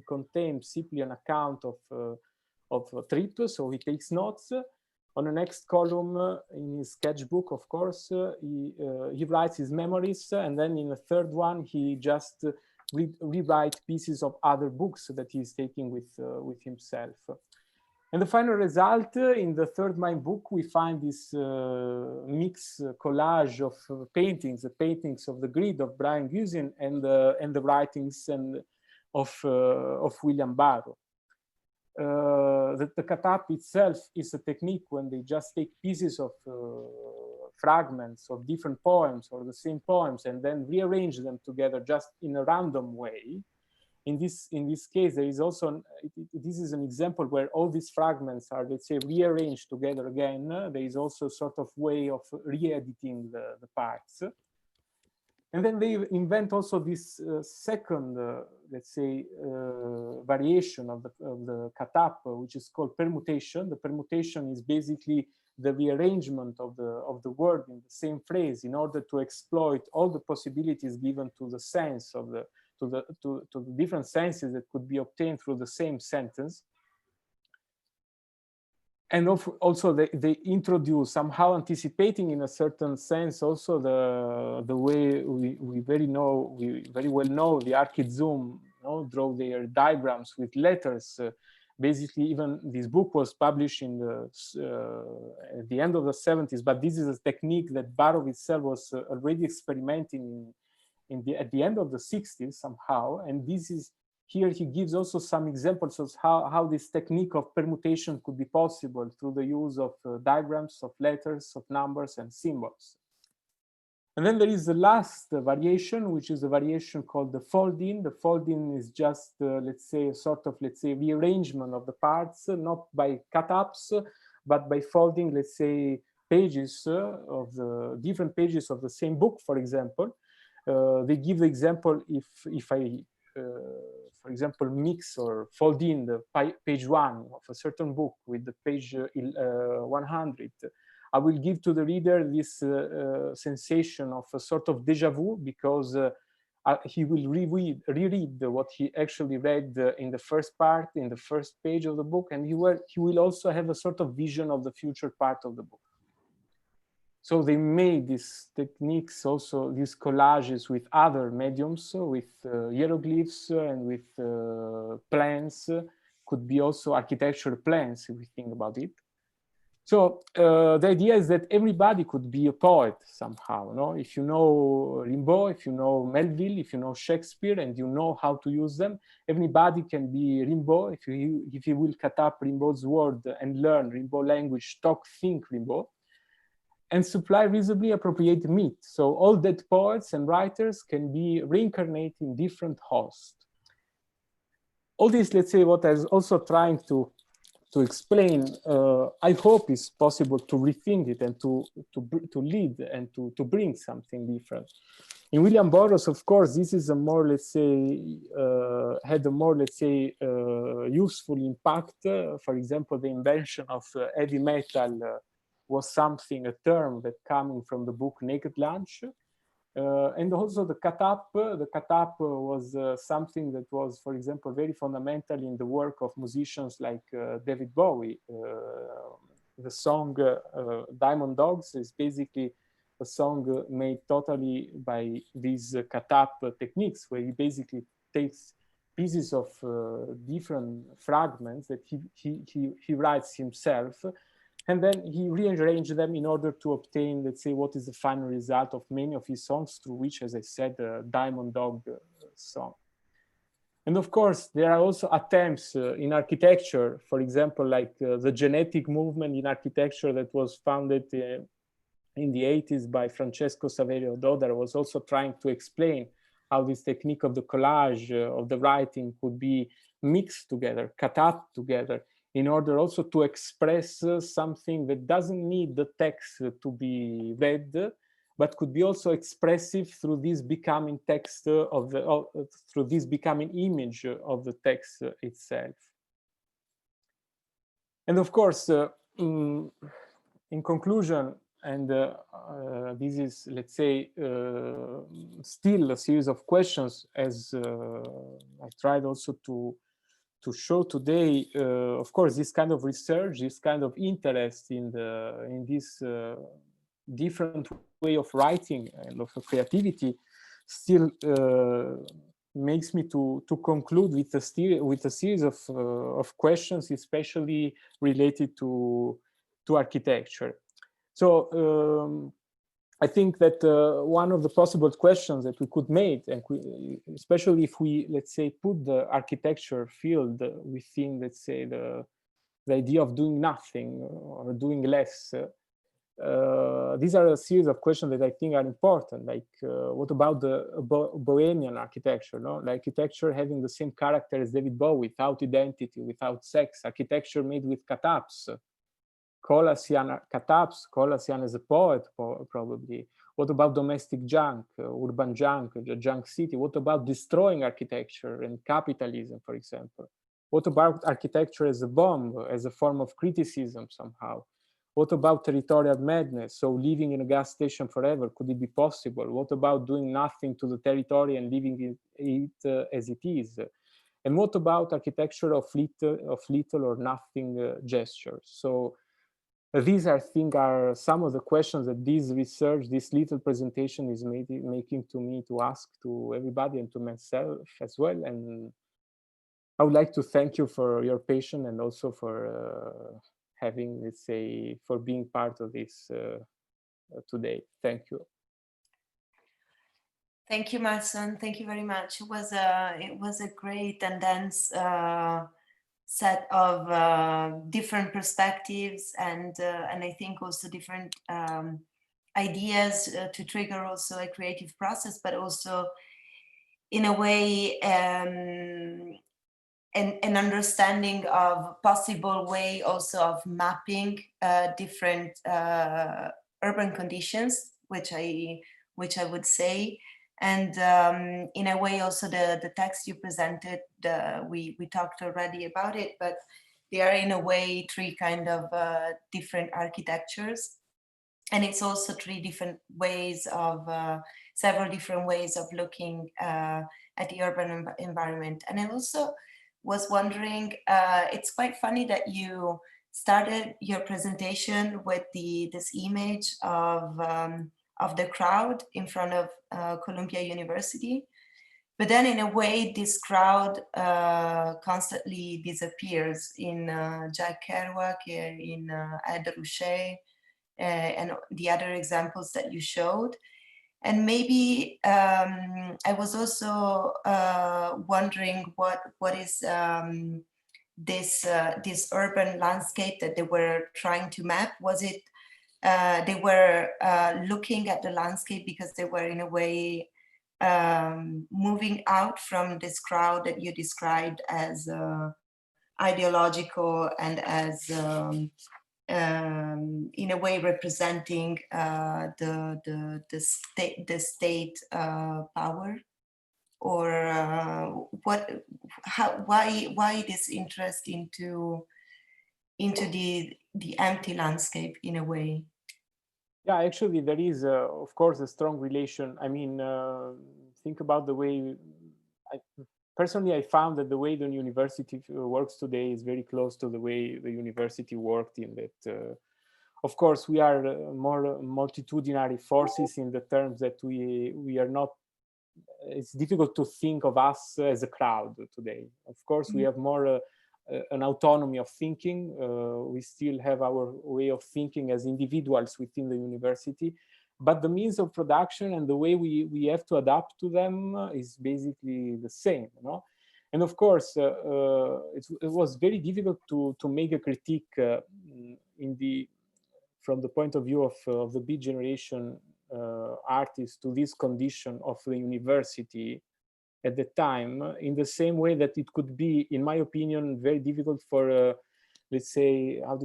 contains simply an account of a trip, so he takes notes. On the next column, in his sketchbook, of course, he writes his memories, and then in the third one, he just rewrite pieces of other books that he's taking with himself. And the final result, in the third mind book, we find this mixed collage of paintings, the paintings of the grid of Brian Gisin and the writings of William Barrow. The cut-up itself is a technique when they just take pieces of fragments of different poems or the same poems and then rearrange them together just in a random way. In this case, there is also, this is an example where all these fragments are, let's say, rearranged together again. There is also a sort of way of re-editing the parts. And then they invent also this second, let's say, variation of the cut-up, which is called permutation. The permutation is basically the rearrangement of the word in the same phrase in order to exploit all the possibilities given to the sense of to the different senses that could be obtained through the same sentence. And also they introduce, somehow anticipating in a certain sense also the way we very well know the Archizoom, draw their diagrams with letters. Basically, even this book was published in at the end of the 70s, but this is a technique that Barrow itself was already experimenting at the end of the 60s somehow. And this is, here he gives also some examples of how this technique of permutation could be possible through the use of diagrams, of letters, of numbers and symbols. And then there is the last variation, which is a variation called the fold-in. The fold-in is just, let's say, a sort of, let's say, rearrangement of the parts, not by cut-ups, but by folding, let's say, pages of the different pages of the same book, for example. They give the example if I, for example, mix or fold in the page 1 of a certain book with the page 100, I will give to the reader this sensation of a sort of déjà vu, because he will reread what he actually read in the first part, in the first page of the book, and he will also have a sort of vision of the future part of the book. So they made these techniques, also these collages with other mediums, with hieroglyphs and with plans, could be also architectural plans if we think about it. So the idea is that everybody could be a poet somehow. No? If you know Rimbaud, if you know Melville, if you know Shakespeare, and you know how to use them, everybody can be Rimbaud. If you will cut up Rimbaud's word and learn Rimbaud language, talk, think Rimbaud, and supply reasonably appropriate meat. So all that poets and writers can be reincarnated in different hosts. All this, let's say, what I was also trying to explain, I hope is possible to rethink it and to lead and to bring something different. In William Burroughs, of course, this is a more, let's say, had a more, let's say, useful impact. For example, the invention of heavy metal was something, a term that coming from the book Naked Lunch. And also the cut up was something that was, for example, very fundamental in the work of musicians like David Bowie. The song Diamond Dogs is basically a song made totally by these cut up techniques, where he basically takes pieces of different fragments that he writes himself, and then he rearranged them in order to obtain, let's say, what is the final result of many of his songs, through which, as I said, the Diamond Dog song. And of course, there are also attempts in architecture, for example, like the genetic movement in architecture that was founded in the 80s by Francesco Saverio Dodder, was also trying to explain how this technique of the collage of the writing could be mixed together, cut up together, in order also to express something that doesn't need the text to be read, but could be also expressive through this becoming text through this becoming image of the text itself. And of course, in conclusion, and this is, let's say, still a series of questions, as I tried also to show today. Of course, this kind of research, this kind of interest in this different way of writing and of creativity, still makes me to conclude with a series of questions, especially related to architecture. So I think that one of the possible questions that we could make, and especially if we, let's say, put the architecture field within, let's say, the idea of doing nothing or doing less, these are a series of questions that I think are important. Like, what about the Bohemian architecture? No, the architecture having the same character as David Bowie, without identity, without sex, architecture made with cut-ups. Colassian cut-ups, Colassian as a poet, probably. What about domestic junk, urban junk, the junk city? What about destroying architecture and capitalism, for example? What about architecture as a bomb, as a form of criticism somehow? What about territorial madness? So living in a gas station forever, could it be possible? What about doing nothing to the territory and leaving it as it is? And what about architecture of little or nothing gestures? So these, I think, are some of the questions that this research, this little presentation is making to me to ask to everybody and to myself as well. And I would like to thank you for your patience and also for having, let's say, for being part of this today. Thank you. Thank you, Marson. Thank you very much. It was a great and dense set of different perspectives and I think also different ideas to trigger also a creative process, but also in a way an understanding of possible way also of mapping different urban conditions, which I would say. And in a way, also the text you presented, we talked already about it, but they are in a way three kind of different architectures. and it's also three different ways of, several different ways of looking at the urban environment. And I also was wondering, it's quite funny that you started your presentation with this image of the crowd in front of Columbia University. But then in a way, this crowd constantly disappears in Jack Kerouac, in Ed Ruscha, and the other examples that you showed. And maybe I was also wondering what is this urban landscape that they were trying to map? Was it they were looking at the landscape because they were in a way moving out from this crowd that you described as ideological and as in a way representing the state power, or why this interest into the empty landscape in a way? Yeah, actually, there is, of course, a strong relation. I mean, think about the way, personally, I found that the way the university works today is very close to the way the university worked, in that, of course, we are more multitudinary forces in the terms that we are not, it's difficult to think of us as a crowd today. Of course, we have more an autonomy of thinking. We still have our way of thinking as individuals within the university, but the means of production and the way we have to adapt to them is basically the same, you know? And of course, it was very difficult to make a critique from the point of view of the Beat Generation artists to this condition of the university at the time, in the same way that it could be, in my opinion, very difficult for, let's say, how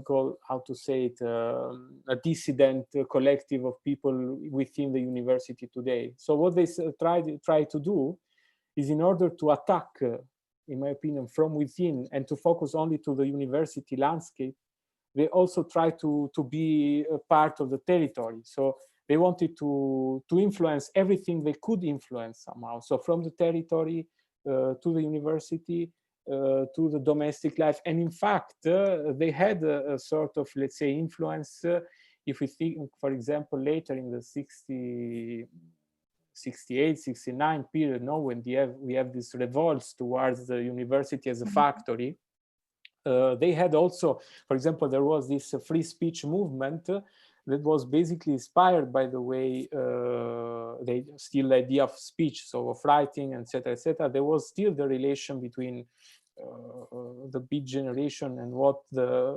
to say it, a dissident collective of people within the university today. So what they try to do is, in order to attack, in my opinion, from within and to focus only to the university landscape, they also try to be a part of the territory. So they wanted to influence everything they could influence somehow. So from the territory to the university, to the domestic life. And in fact, they had a sort of, let's say, influence. If we think, for example, later in the 68, 69 period, no, when we have these revolts towards the university as a factory, they had also, for example, there was this free speech movement that was basically inspired by the way they still the idea of speech, so of writing, etc., etc. There was still the relation between the Beat Generation and what the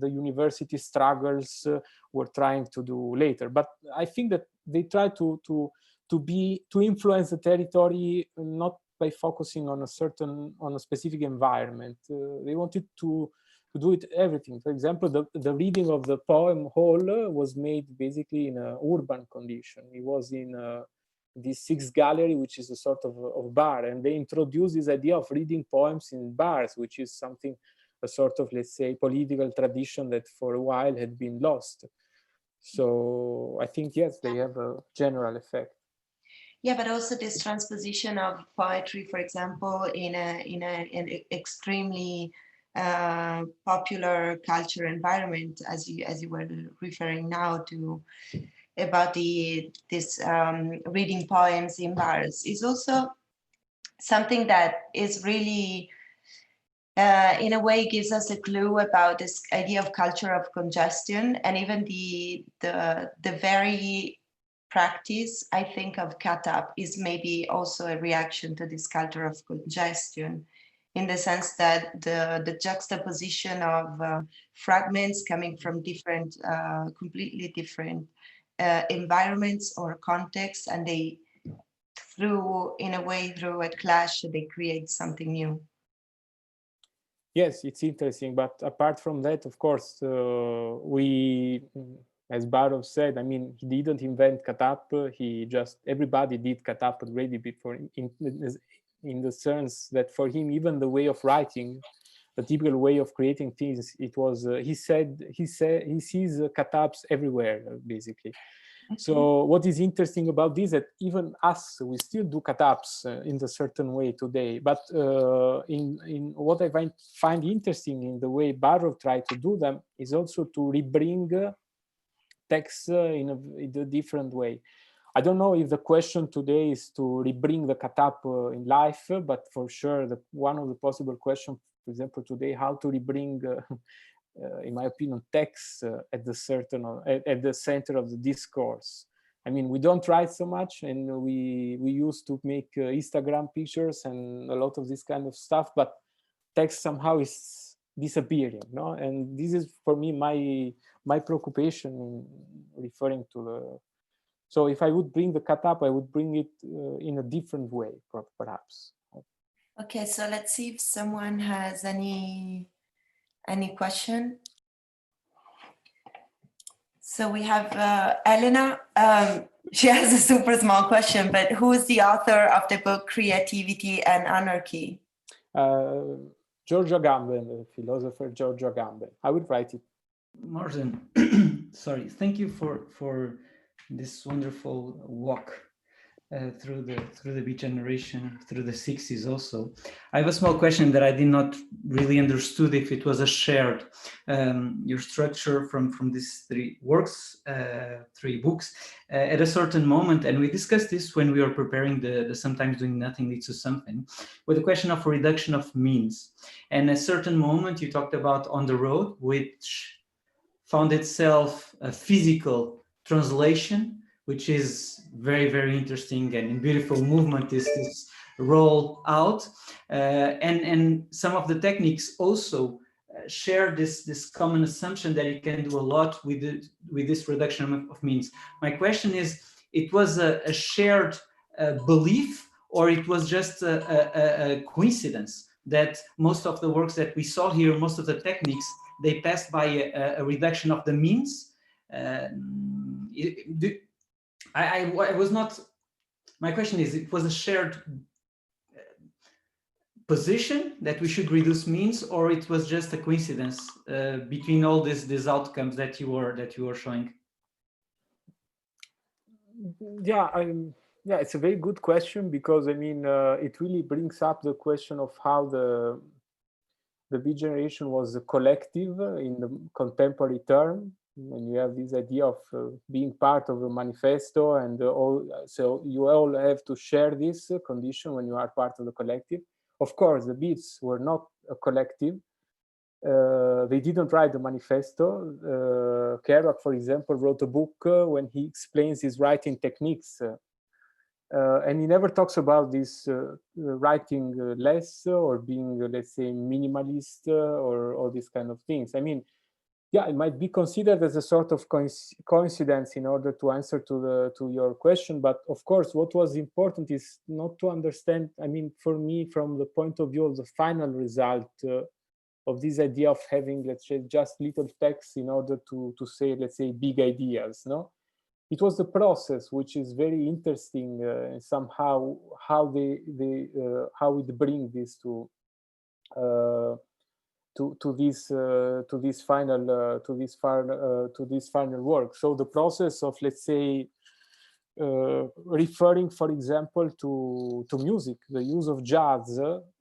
university struggles were trying to do later. But I think that they tried to influence the territory, not by focusing on a specific environment. They wanted to do it everything. For example, the reading of the poem hall was made basically in an urban condition. It was in this Sixth Gallery, which is a sort of bar, and they introduced this idea of reading poems in bars, which is something, a sort of, let's say, political tradition that for a while had been lost. So I think, yes, they have a general effect. Yeah, but also this transposition of poetry, for example, in an extremely popular culture environment, as you were referring now to, about this reading poems in bars, is also something that is really, in a way, gives us a clue about this idea of culture of congestion, and even the very practice, I think, of cut up is maybe also a reaction to this culture of congestion, in the sense that the juxtaposition of fragments coming from different, completely different environments or contexts, and they, through a clash, they create something new. Yes, it's interesting. But apart from that, of course, as Barov said, I mean, he didn't invent cut up. Everybody did cut up already before, in the sense that for him, even the way of writing the typical way of creating things. It was he sees katabs everywhere, basically. So what is interesting about this, that even us, we still do katabs in a certain way today. But in what I find interesting in the way Barrow tried to do them is also to rebring text in a different way. I don't know if the question today is to rebring the katab in life, but for sure, one of the possible questions, for example, today, how to rebring, in my opinion, text at the center of the discourse. I mean, we don't write so much, and we used to make Instagram pictures and a lot of this kind of stuff, but text somehow is disappearing, no? And this is for me my preoccupation in referring to the. So if I would bring the katab, I would bring it in a different way, perhaps. Okay, so let's see if someone has any question. So we have Elena. She has a super small question, but who is the author of the book Creativity and Anarchy? Giorgio Agamben, the philosopher Giorgio Agamben. I would write it. Marson, sorry, thank you for this wonderful walk through the beat generation, through the 60s also. I have a small question that I did not really understood if it was a shared, your structure from these three works, three books, at a certain moment, and we discussed this when we were preparing the Sometimes Doing Nothing Leads to Something, with the question of reduction of means. And at a certain moment you talked about On the Road, which found itself a physical translation, which is very, very interesting and in beautiful movement, this roll out. And some of the techniques also share this common assumption that you can do a lot with this reduction of means. My question is, it was a shared belief, or it was just a coincidence that most of the works that we saw here, most of the techniques, they passed by a reduction of the means? I was not, my question is, it was a shared position that we should reduce means, or it was just a coincidence between all these outcomes that you were showing? Yeah, it's a very good question, because I mean, it really brings up the question of how the beat generation was a collective in the contemporary term. When you have this idea of being part of a manifesto, and so you all have to share this condition when you are part of the collective. Of course, the beats were not a collective. They didn't write the manifesto. Kerouac, for example, wrote a book when he explains his writing techniques. And he never talks about this writing less, or being, let's say, minimalist, or all these kind of things. I mean, yeah, it might be considered as a sort of coincidence in order to answer to your question. But of course, what was important is not to understand, I mean, for me, from the point of view of the final result of this idea of having, let's say, just little text in order to say, let's say, big ideas, no? It was the process which is very interesting, and somehow how how it bring this to this final work. So the process of, let's say, referring, for example, to music, the use of jazz,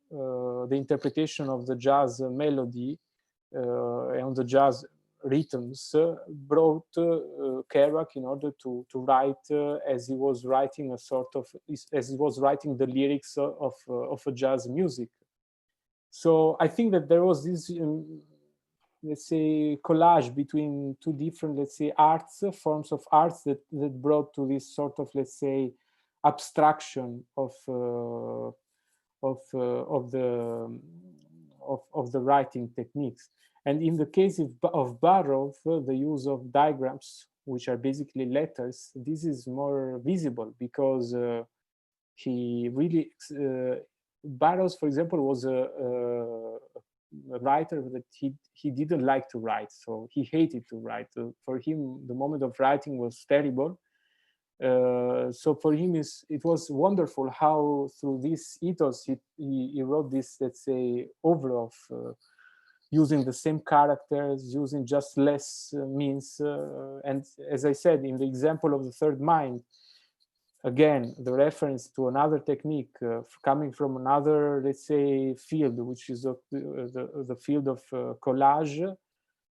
the interpretation of the jazz melody and the jazz rhythms brought Kerouac in order to write as he was writing the lyrics of a jazz music. So I think that there was this, let's say, collage between two different, let's say, forms of arts that brought to this sort of, let's say, abstraction of the writing techniques. And in the case of Barrow, the use of diagrams, which are basically letters, this is more visible, because he really, Barrows, for example, was a writer that he didn't like to write, so he hated to write. For him, the moment of writing was terrible. So for him, it was wonderful how through this ethos he wrote this, let's say, over using the same characters, using just less means. And as I said, in the example of the third mind, again, the reference to another technique coming from another, let's say, field, which is the field of collage.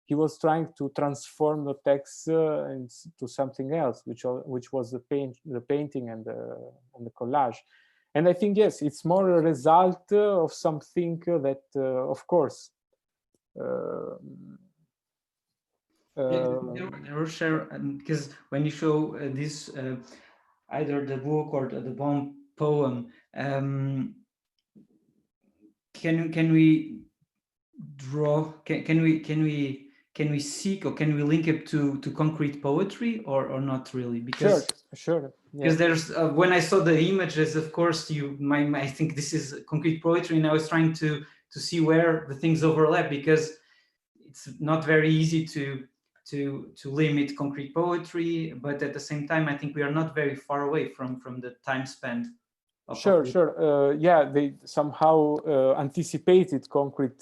He was trying to transform the text into something else, which was the painting and the collage. And I think, yes, it's more a result of something that, of course, there were share, because when you show this, either the book or the poem, can we draw? Can we seek, or can we link it to concrete poetry, or not really? Because sure. Because there's when I saw the images, of course, I think this is concrete poetry, and I was trying to see where the things overlap, because it's not very easy to limit concrete poetry, but at the same time, I think we are not very far away from the time spent. Sure. Yeah, they somehow anticipated concrete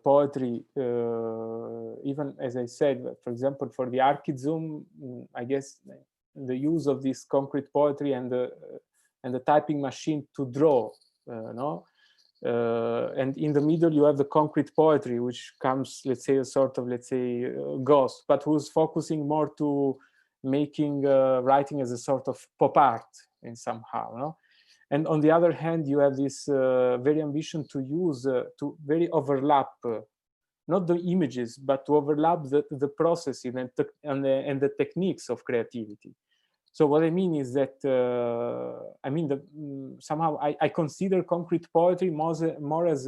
poetry, even, as I said, for example, for the Archizoom, I guess the use of this concrete poetry and the typing machine to draw, and in the middle you have the concrete poetry, which comes, let's say, a sort of, ghost, but who's focusing more to making writing as a sort of pop art in somehow, no? And on the other hand, you have this very ambition to use, to very overlap, not the images, but to overlap the processing and the techniques of creativity. So what I mean is that, somehow I consider concrete poetry more as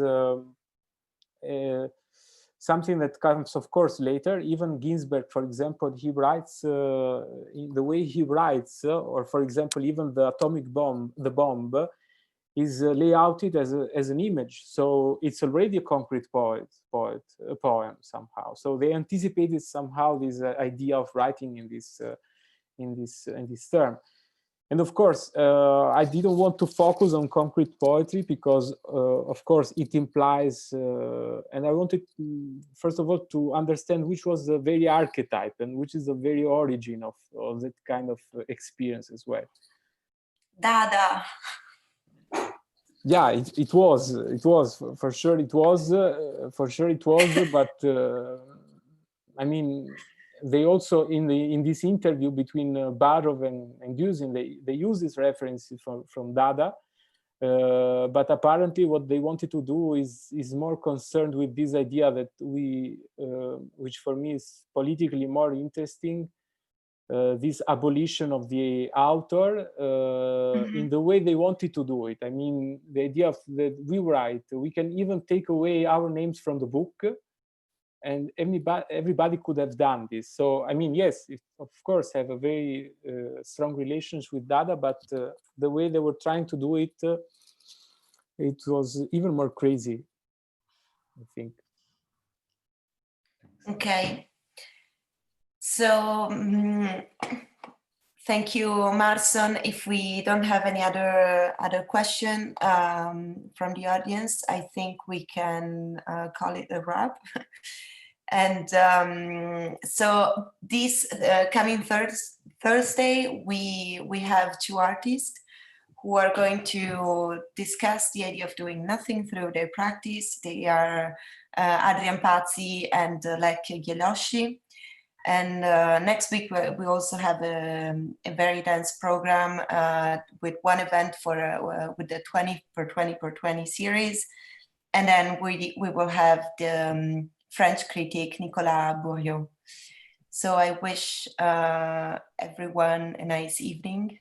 something that comes, of course, later. Even Ginsberg, for example, he writes in the way he writes, or for example, even the atomic bomb, the bomb, is layouted as an image. So it's already a concrete poem somehow. So they anticipated somehow this idea of writing in this term. And of course, I didn't want to focus on concrete poetry because, of course, it implies, and I wanted, first of all, to understand which was the very archetype and which is the very origin of that kind of experience as well. Dada. Yeah, it was for sure. It was, but I mean, they also in this interview between Barov and Gusin, they use this reference from Dada, but apparently what they wanted to do is more concerned with this idea that which for me is politically more interesting, this abolition of the author in the way they wanted to do it. I mean, the idea of that we write, we can even take away our names from the book, and everybody could have done this. So, I mean, yes, it, of course, have a very strong relations with Dada, but the way they were trying to do it, it was even more crazy, I think. Okay. So, thank you, Marson. If we don't have any other question from the audience, I think we can call it a wrap. And so this coming Thursday, we have two artists who are going to discuss the idea of doing nothing through their practice. They are Adrian Pazzi and Lech Gielosi. And next week we also have a very dense program with one event with the 20x20x20 series, and then we will have the French critic Nicolas Bourriot. So I wish everyone a nice evening